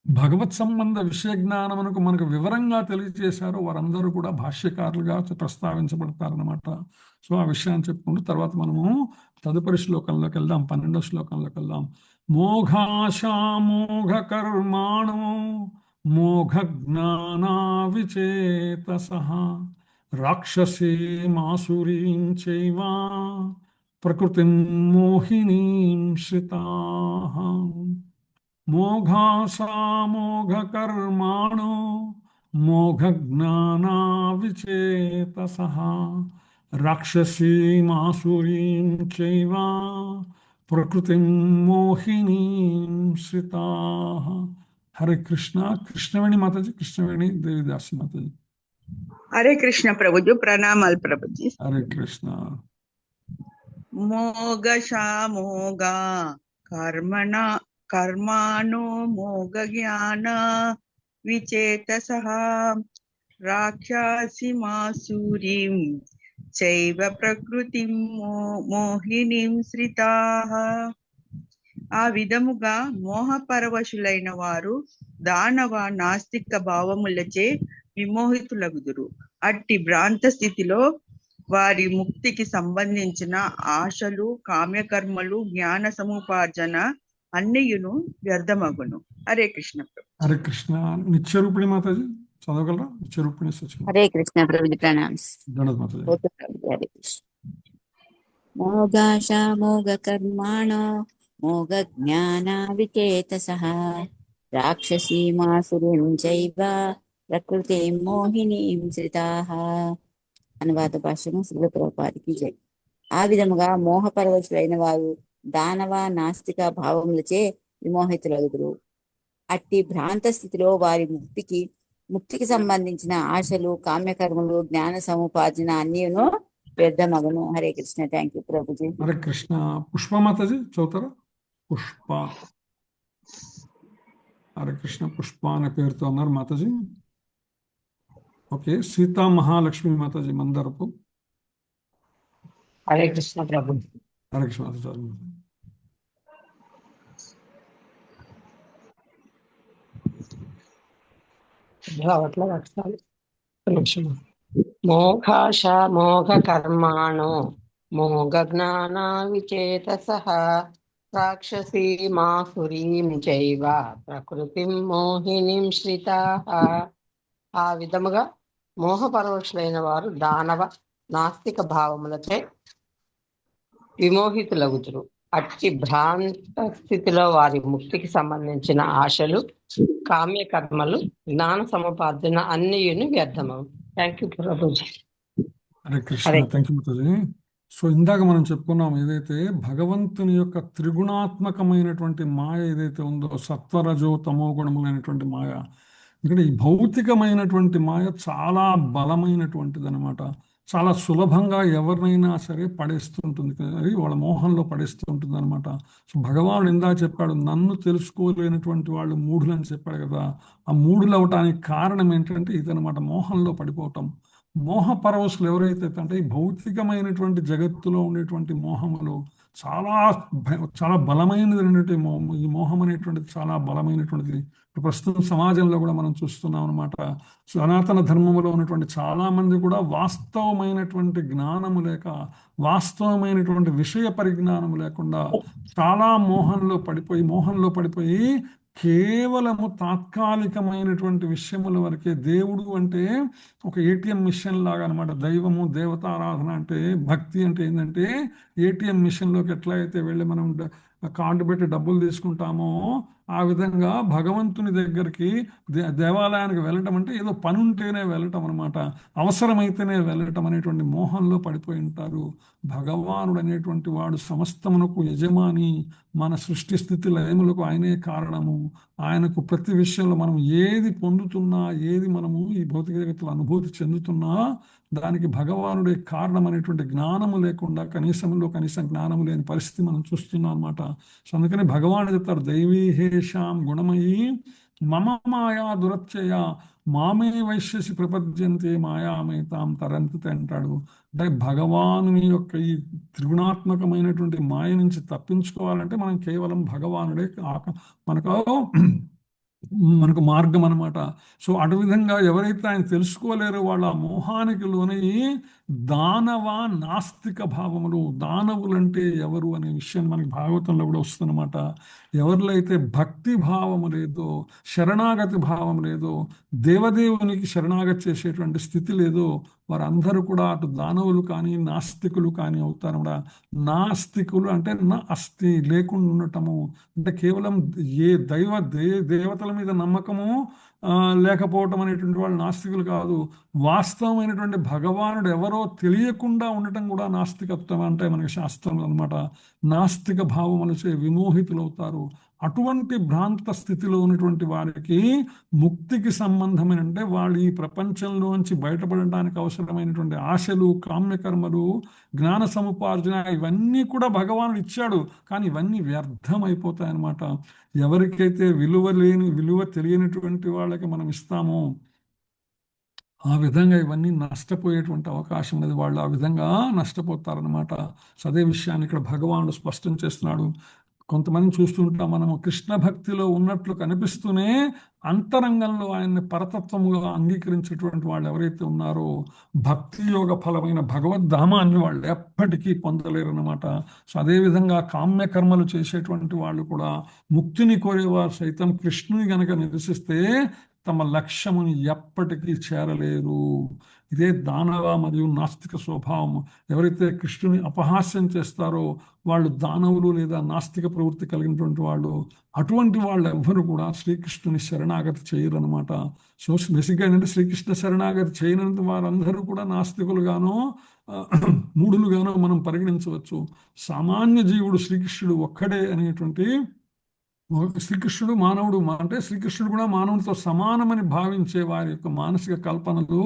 భగవత్ సంబంధ విషయ జ్ఞానమునకు మనకు వివరంగా తెలియజేశారో వారందరూ కూడా భాష్యకారులుగా ప్రస్తావించబడతారనమాట. సో ఆ విషయాన్ని చెప్పుకుంటూ తర్వాత మనము తదుపరి శ్లోకంలోకి వెళ్దాం, 12వ శ్లోకంలోకి వెళ్దాం. మోఘాశామోఘ కర్మాణో మోఘ జ్ఞానా విచేతసః రాక్షసీమాసురీం చైవ ప్రకృతిం మోహినీం శ్రితాః. మోఘాసామోఘ కర్మాణో మోఘ జ్ఞానా విచేతసః రాక్షసీమాసురీం చైవ ప్రకృతిం మోహినీం శ్రితాః. హరే కృష్ణ. కృష్ణవేణి మాతాజీ, కృష్ణవేణి దేవిదాసి మాతాజీ. హరే కృష్ణ ప్రభుజీ, ప్రణామాలు ప్రభుజీ. హరే కృష్ణ. మోఘ కర్మాణో మోఘ జ్ఞాన విచేతసః రాక్షసీమాసురీం చైవ ప్రకృతిం మోహినీం శ్రితాః. ఆ విధముగా మోహపరవశులైన వారు దానవ నాస్తిక భావములచే విమోహితులగుదురు. అట్టి భ్రాంత స్థితిలో వారి ముక్తికి సంబంధించిన ఆశలు, కామ్యకర్మలు, జ్ఞాన సముపార్జన అన్నియును వ్యర్థమగును. హరే కృష్ణ ప్రభు. హరే కృష్ణ. నిత్యరూపిణి మాతాజీ చదవగలరా? నిత్యరూపిణి సచివ హరే కృష్ణ ప్రభుజీ ప్రణామ్స్. దండోత్ మాతాజీ. ఓకే ప్రభుజీ, హరే కృష్ణ. మోగాశ మోగ కర్మాణో మోగ జ్ఞాన విచేతసః రాక్షసీమాసురీం చైవ ప్రకృతి మోహినీం శ్రితాః. అనువాద భాషను శ్రీల ప్రభుపాదికి జై. ఆ విధముగా మోహపరవశులైన వారు దానవ నాస్తిక భావములచే విమోహితులగుదురు. అట్టి భ్రాంత స్థితిలో వారి ముక్తికి సంబంధించిన ఆశలు, కామ్యకర్మలు, జ్ఞాన సముపార్జన అన్నీను వ్యర్థమగును. హరే కృష్ణ. Thank you Prabhuji. హరే కృష్ణ. పుష్ప మాతాజీ చదువుతారా? పుష్ప. హరే కృష్ణ. పుష్ప అనే పేరుతో ఉన్నారు మాతాజీ. ఓకే. సీతా మహాలక్ష్మి మాతాజీ మందరపు. హరే కృష్ణ ప్రభు. హరే కృష్ణ మాతాజీ. రావట్లే అక్షరాలు. మోఘాశ మోఘ కర్మాణో మోఘ జ్ఞాన విచేతసః రాక్షసీమాసురీం చైవ ప్రకృతిం మోహినీం శ్రితాః. ఆ విధముగా మోహపరవశులైన వారు దానవ నాస్తిక భావములచే విమోహితులగుదురు. అట్టి భ్రాంత స్థితిలో వారి ముక్తికి సంబంధించిన ఆశలు, కామ్యకర్మలు, జ్ఞాన సముపార్జన అన్నియును వ్యర్థమవు. Thank you Prabhuji. Hare Krishna. Thank you Mataji. So ఇందాక మనం చెప్పుకున్నాం, ఏదైతే భగవంతుని యొక్క త్రిగుణాత్మకమైనటువంటి మాయ ఏదైతే ఉందో, సత్వరజో తమో గుణములైనటువంటి మాయ, ఇక్కడ ఈ భౌతికమైనటువంటి మాయ చాలా బలమైనటువంటిది అనమాట. చాలా సులభంగా ఎవరినైనా సరే పడేస్తుంటుంది, అది వాళ్ళ మోహంలో పడేస్తూ ఉంటుంది అనమాట. సో భగవానుడు ఇందా చెప్పాడు, నన్ను తెలుసుకోలేనటువంటి వాళ్ళు మూఢులు అని చెప్పాడు కదా. ఆ మూఢులు అవటానికి కారణం ఏంటంటే ఇదనమాట, మోహంలో పడిపోవటం. మోహ పరవశులు ఎవరైతే అంటే ఈ భౌతికమైనటువంటి జగత్తులో ఉండేటువంటి మోహములు చాలా చాలా బలమైనది. ఈ మోహం అనేటువంటిది చాలా బలమైనటువంటిది. ప్రస్తుతం సమాజంలో కూడా మనం చూస్తున్నాం అనమాట. సనాతన ధర్మములో ఉన్నటువంటి చాలా మంది కూడా వాస్తవమైనటువంటి జ్ఞానము లేక, వాస్తవమైనటువంటి విషయ పరిజ్ఞానము లేకుండా చాలా మోహంలో పడిపోయి కేవలము తాత్కాలికమైనటువంటి విషయముల వరకే. దేవుడు అంటే ఒక ఏటీఎం మిషన్ లాగా అనమాట. దైవము, దేవతారాధన అంటే, భక్తి అంటే ఏంటంటే ఏటీఎం మిషన్లోకి ఎట్లా అయితే వెళ్ళి మనం కార్డు పెట్టి డబ్బులు తీసుకుంటామో, ఆ విధంగా భగవంతుని దగ్గరికి దేవాలయానికి వెళ్ళటం అంటే ఏదో పని ఉంటేనే వెళ్ళటం అనమాట, అవసరమైతేనే వెళ్ళటం అనేటువంటి మోహంలో పడిపోయి ఉంటారు. భగవానుడు అనేటువంటి వాడు సమస్తమునకు యజమాని, మన సృష్టి స్థితి లయములకు ఆయనే కారణము. ఆయనకు ప్రతి విషయంలో మనం ఏది పొందుతున్నా, ఏది మనము ఈ భౌతిక జగత్తులో అనుభూతి చెందుతున్నా, దానికి భగవానుడే కారణం అనేటువంటి జ్ఞానము లేకుండా కనీసం జ్ఞానము లేని పరిస్థితి మనం చూస్తున్నాం అనమాట. సో అందుకని భగవానుడు చెప్తారు, దైవీహేషాం గుణమయీ మమ మాయా దురత్యయ మామే వైశ్యసి ప్రపద్యంతే మాయామేతాం తరంతి అంటాడు. అంటే భగవానుని యొక్క ఈ త్రిగుణాత్మకమైనటువంటి మాయ నుంచి తప్పించుకోవాలంటే మనం కేవలం భగవానుడే మనకు మార్గం అనమాట. సో అటు విధంగా ఎవరైతే ఆయన తెలుసుకోలేరో వాళ్ళ మోహానికి లోనయ్యి దానవ నాస్తిక భావములు. దానవులంటే ఎవరు అనే విషయం మనకి భాగవతంలో కూడా వస్తుందన్నమాట. ఎవరిలో అయితే భక్తి భావము లేదో, శరణాగతి భావం లేదో, దేవదేవునికి శరణాగతి చేసేటువంటి స్థితి లేదో, వారందరూ కూడా అటు దానవులు కానీ నాస్తికులు కానీ అవుతారు. నాస్తికులు అంటే నా అస్థి లేకుండా ఉండటము, అంటే కేవలం దేవతల మీద నమ్మకము లేకపోవటం అనేటువంటి వాళ్ళు నాస్తికులు కాదు. వాస్తవమైనటువంటి భగవానుడు ఎవరో తెలియకుండా ఉండటం కూడా నాస్తికత్వం అంటే మనకి శాస్త్రం అనమాట. నాస్తిక భావములచే విమోహితులు అవుతారు. అటువంటి భ్రాంత స్థితిలో ఉన్నటువంటి వారికి ముక్తికి సంబంధమైన, అంటే వాళ్ళు ఈ ప్రపంచంలోంచి బయటపడడానికి అవసరమైనటువంటి ఆశలు, కామ్యకర్మలు, జ్ఞాన సముపార్జన ఇవన్నీ కూడా భగవానుడు ఇచ్చాడు, కానీ ఇవన్నీ వ్యర్థమైపోతాయి అన్నమాట. ఎవరికైతే విలువ తెలియనటువంటి వాళ్ళకి మనం ఇస్తామో ఆ విధంగా ఇవన్నీ నష్టపోయేటువంటి అవకాశం ఉన్నది. వాళ్ళు ఆ విధంగా నష్టపోతారనమాట. అదే విషయాన్ని ఇక్కడ భగవానుడు స్పష్టం చేస్తున్నాడు. కొంతమంది చూస్తుంటాం మనము, కృష్ణ భక్తిలో ఉన్నట్లు కనిపిస్తూనే అంతరంగంలో ఆయన్ని పరతత్వముగా అంగీకరించేటువంటి వాళ్ళు ఎవరైతే ఉన్నారో భక్తి యోగ ఫలమైన భగవద్ధామాన్ని వాళ్ళు ఎప్పటికీ పొందలేరన్నమాట. అదేవిధంగా కామ్య కర్మలు చేసేటువంటి వాళ్ళు కూడా, ముక్తిని కోరేవారు సైతం కృష్ణుని గనక నిరసిస్తే తమ లక్ష్యముని ఎప్పటికీ చేరలేరు. ఇదే దానవ మరియు నాస్తిక స్వభావం. ఎవరైతే కృష్ణుని అపహాస్యం చేస్తారో వాళ్ళు దానవులు లేదా నాస్తిక ప్రవృత్తి కలిగినటువంటి వాళ్ళు. అటువంటి వాళ్ళు ఎవ్వరు కూడా శ్రీకృష్ణుని శరణాగతి చేయరనమాట. సో బేసిక్గా ఏంటంటే శ్రీకృష్ణ శరణాగతి చేయనంత వారందరూ కూడా నాస్తికులుగానో మూఢులుగానో మనం పరిగణించవచ్చు. సామాన్య జీవుడు శ్రీకృష్ణుడు ఒక్కడే అనేటువంటి, శ్రీకృష్ణుడు మానవుడు అంటే శ్రీకృష్ణుడు కూడా మానవుడితో సమానమని భావించే వారి యొక్క మానసిక కల్పనలు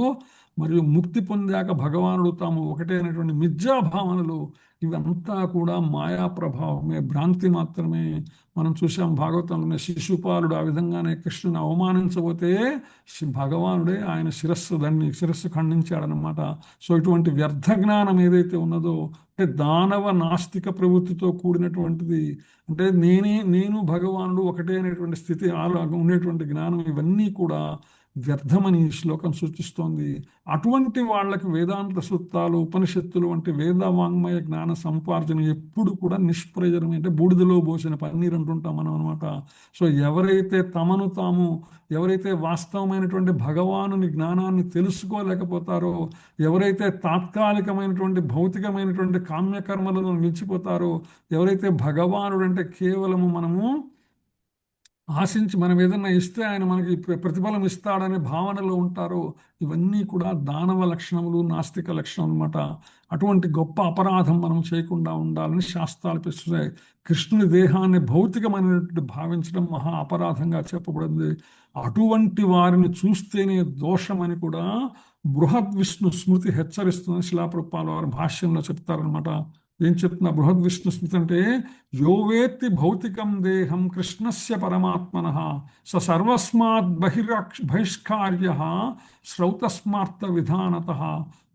మరియు ముక్తి పొందాక భగవానుడు తాము ఒకటే అనేటువంటి మిథ్యా భావనలు, ఇవంతా కూడా మాయా ప్రభావమే, భ్రాంతి మాత్రమే. మనం చూసాం భాగవతంలోనే శిశుపాలుడు ఆ విధంగానే కృష్ణుని అవమానించబోతే భగవానుడే ఆయన శిరస్సు ఖండించాడనమాట. సో ఇటువంటి వ్యర్థ జ్ఞానం ఏదైతే ఉన్నదో, అంటే దానవ నాస్తిక ప్రవృత్తితో కూడినటువంటిది, అంటే నేను భగవానుడు ఒకటే అనేటువంటి స్థితి ఉండేటువంటి జ్ఞానం, ఇవన్నీ కూడా వ్యర్థమని ఈ శ్లోకం సూచిస్తోంది. అటువంటి వాళ్ళకి వేదాంత సూత్రాలు, ఉపనిషత్తులు వంటి వేద వాంగ్మయ జ్ఞాన సంపార్జన ఎప్పుడు కూడా నిష్ప్రయోజనమే, అంటే బూడిదలో పోసిన పన్నీరు అంటుంటాం మనం అనమాట. సో ఎవరైతే తమను తాము, ఎవరైతే వాస్తవమైనటువంటి భగవానుని జ్ఞానాన్ని తెలుసుకోలేకపోతారో, ఎవరైతే తాత్కాలికమైనటువంటి భౌతికమైనటువంటి కామ్యకర్మలను నిలిచిపోతారో, ఎవరైతే భగవానుడు అంటే కేవలము మనము ఆశించి మనం ఏదన్నా ఇస్తే ఆయన మనకి ప్రతిఫలం ఇస్తాడనే భావనలో ఉంటారో, ఇవన్నీ కూడా దానవ లక్షణములు, నాస్తిక లక్షణం అనమాట. అటువంటి గొప్ప అపరాధం మనం చేయకుండా ఉండాలని శాస్త్రాలు పిలుస్తున్నాయి. కృష్ణుని దేహాన్ని భౌతికమైనటువంటి భావించడం మహా అపరాధంగా చెప్పబడింది. అటువంటి వారిని చూస్తేనే దోషమని కూడా బృహద్ విష్ణు స్మృతి హెచ్చరిస్తుందని శిలాప్రభుపాద వారి భాష్యంలో చెప్తారనమాట. ఏం చెప్తున్నా బృహద్ విష్ణు స్మృతి అంటే, యోవేత్తి భౌతికం దేహం కృష్ణస్య పరమాత్మనః స సర్వస్మాత్ బహిష్కార్య శ్రౌతస్మార్త విధానతః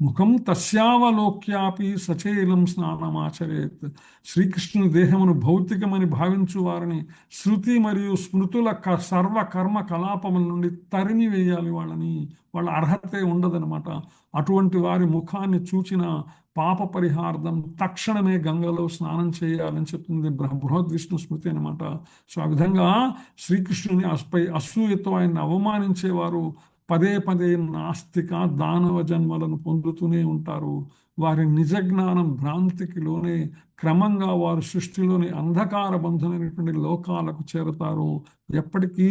ముఖం తస్యావలోక్యాపి సచేలం స్నానమాచరేత్. శ్రీకృష్ణుని దేహమును భౌతికమని భావించు వారిని శృతి మరియు స్మృతుల సర్వ కర్మ కలాపముల నుండి తరిమి వేయాలి. వాళ్ళ అర్హతే ఉండదనమాట. అటువంటి వారి ముఖాన్ని చూచిన పాప పరిహార్థం తక్షణమే గంగలో స్నానం చేయాలని చెప్తుంది బృహద్ విష్ణు స్మృతి అనమాట. సో ఆ విధంగా శ్రీకృష్ణుని అసూయతో ఆయన్ని అవమానించేవారు పదే పదే నాస్తిక దానవ జన్మలను పొందుతూనే ఉంటారు. వారి నిజ జ్ఞానం భ్రాంతికి లోనే క్రమంగా వారు సృష్టిలోని అంధకార బంధులైనటువంటి లోకాలకు చేరతారు. ఎప్పటికీ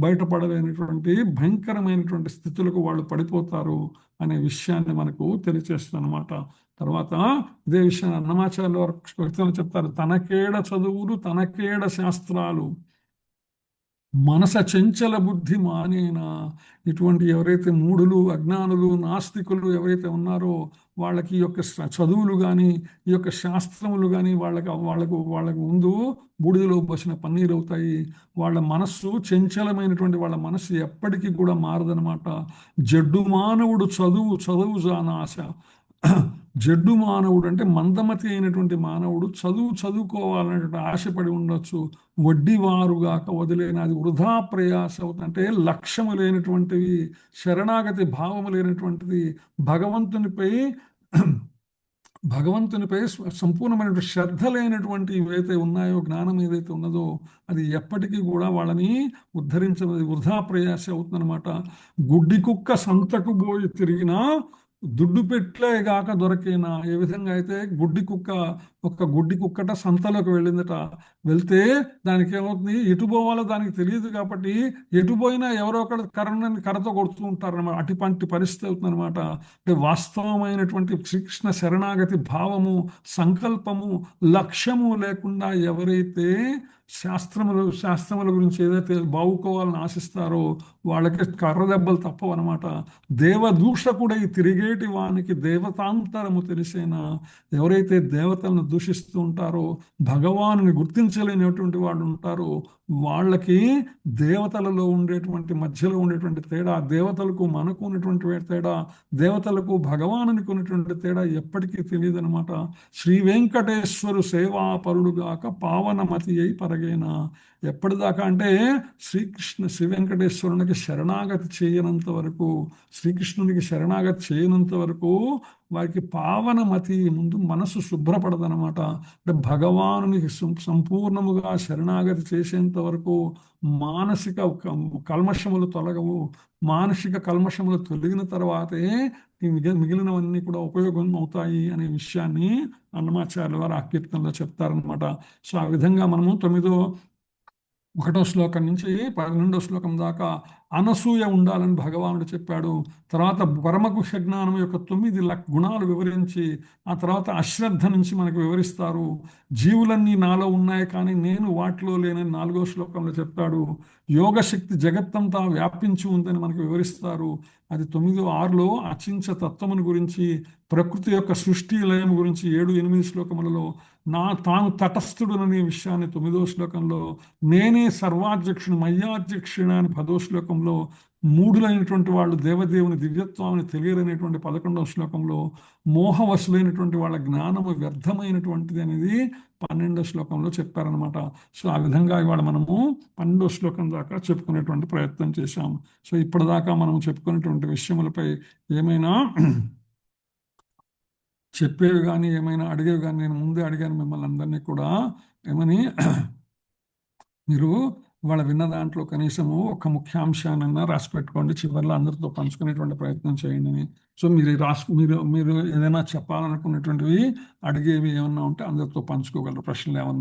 బయటపడలేనటువంటి భయంకరమైనటువంటి స్థితులకు వాళ్ళు పడిపోతారు అనే విషయాన్ని మనకు తెలియచేస్తుందన్నమాట. తర్వాత ఇదే విషయాన్ని అన్నమాచార్యుల వారు చెప్తారు, తనకేడ చదువులు తనకేడ శాస్త్రాలు మనస చెంచల బుద్ధి మానేనా. ఇటువంటి ఎవరైతే మూఢులు, అజ్ఞానులు, నాస్తికులు ఎవరైతే ఉన్నారో వాళ్ళకి ఈ యొక్క చదువులు కానీ ఈ యొక్క శాస్త్రములు కానీ వాళ్ళకు ముందు బూడిదలో పోసిన పన్నీరు అవుతాయి. వాళ్ళ మనస్సు చెంచలమైనటువంటి వాళ్ళ మనస్సు ఎప్పటికీ కూడా మారదనమాట. జడ్డు మానవుడు చదువు జానాశ. జడ్డు మానవుడు అంటే మందమతి అయినటువంటి మానవుడు చదువుకోవాలనేటువంటి ఆశపడి ఉండొచ్చు, వడ్డీవారుగాక వదిలేని అది వృధా ప్రయాస అవుతుంది. అంటే లక్ష్యము లేనటువంటివి, శరణాగతి భావము లేనటువంటిది, భగవంతునిపై సంపూర్ణమైనటువంటి శ్రద్ధ లేనటువంటి ఏవైతే ఉన్నాయో, జ్ఞానం ఏదైతే ఉన్నదో అది ఎప్పటికీ కూడా వాళ్ళని ఉద్ధరించదు, వృధా ప్రయాస అవుతుందన్నమాట. గుడ్డి కుక్క సంతకు పోయి తిరిగినా దుడ్డు పెట్టలేగాక దొరికేనా. ఏ విధంగా అయితే గుడ్డి కుక్కట సంతలోకి వెళ్ళిందట. వెళ్తే దానికి ఏమవుతుంది, ఎటు పోవాలో దానికి తెలియదు కాబట్టి ఎటు పోయినా ఎవరో ఒకటి కర్రతో కొడుతూ ఉంటారన్నమాట. అటువంటి పరిస్థితి అవుతుంది అనమాట. అంటే వాస్తవమైనటువంటి శ్రీకృష్ణ శరణాగతి భావము, సంకల్పము, లక్ష్యము లేకుండా ఎవరైతే శాస్త్రముల గురించి ఏదైతే బావుకోవాలని ఆశిస్తారో వాళ్ళకి కర్ర దెబ్బలు తప్పవు అనమాట. దేవదూషకుడై తిరిగేటి వానికి దేవతాంతరము తెలిసేనా. ఎవరైతే దేవతలను దూషిస్తూ ఉంటారో, భగవానుని గుర్తించలేనటువంటి వాళ్ళు ఉంటారో, వాళ్ళకి దేవతలలో ఉండేటువంటి మధ్యలో ఉండేటువంటి తేడా, దేవతలకు మనకు ఉన్నటువంటి తేడా, దేవతలకు భగవానునికి ఉన్నటువంటి తేడా ఎప్పటికీ తెలియదు అనమాట. శ్రీ వెంకటేశ్వరు సేవాపరుడుగాక పావనమతి అయి పరగేనా. ఎప్పటిదాకా అంటే శ్రీ వెంకటేశ్వరునికి శరణాగతి చేయనంత వరకు, శ్రీకృష్ణునికి శరణాగతి చేయనంత వరకు వారికి పావనమతి, ముందు మనసు శుభ్రపడదనమాట. అంటే భగవానునికి సంపూర్ణముగా శరణాగతి చేసేంత వరకు మానసిక కల్మషములు తొలగవు. మానసిక కల్మషములు తొలగిన తర్వాతే ఈ మిగిలినవన్నీ కూడా ఉపయోగం అవుతాయి అనే విషయాన్ని అన్నమాచార్యుల వారు ఆ కీర్తనలో చెప్తారనమాట. సో ఆ విధంగా మనము 1వ శ్లోకం నుంచి 12వ శ్లోకం దాకా అనసూయ ఉండాలని భగవానుడు చెప్పాడు. తర్వాత పరమగుహ్య జ్ఞానం యొక్క 9 గుణాలు వివరించి, ఆ తర్వాత అశ్రద్ధ నుంచి మనకు వివరిస్తారు. జీవులన్నీ నాలో ఉన్నాయి కానీ నేను వాటిలో లేనని 4వ శ్లోకంలో చెప్పాడు. యోగశక్తి జగత్తంతా వ్యాపించి ఉందని మనకు వివరిస్తారు. అది 9-6లో అచించ తత్వమును గురించి, ప్రకృతి యొక్క సృష్టి లయం గురించి 7-8 శ్లోకములలో, తాను తటస్థుడుననే విషయాన్ని 9వ శ్లోకంలో, నేనే సర్వాధ్యక్షుడు మయ్యాధ్యక్షుడు అని 10వ శ్లోకంలో, మూఢులైనటువంటి వాళ్ళు దేవదేవుని దివ్యత్వాన్ని తెలియలేనటువంటి 11వ శ్లోకంలో, మోహవశులైనటువంటి వాళ్ళ జ్ఞానము వ్యర్థమైనటువంటిది అనేది 12వ శ్లోకంలో చెప్పారనమాట. సో ఆ విధంగా ఇవాళ మనము 12వ శ్లోకం దాకా చెప్పుకునేటువంటి ప్రయత్నం చేశాము. సో ఇప్పటిదాకా మనం చెప్పుకునేటువంటి విషయములపై ఏమైనా చెప్పేవి కానీ ఏమైనా అడిగేవి కానీ, నేను ముందే అడిగాను మిమ్మల్ని అందరినీ కూడా, ఏమని మీరు వాళ్ళ విన్న దాంట్లో కనీసము ఒక ముఖ్యాంశానైనా రాసి పెట్టుకోండి, చివరిలో అందరితో పంచుకునేటువంటి ప్రయత్నం చేయండి అని. సో మీరు ఏదైనా చెప్పాలనుకునేటువంటివి, అడిగేవి ఏమన్నా ఉంటే అందరితో పంచుకోగలరు, ప్రశ్నలు ఏమన్నా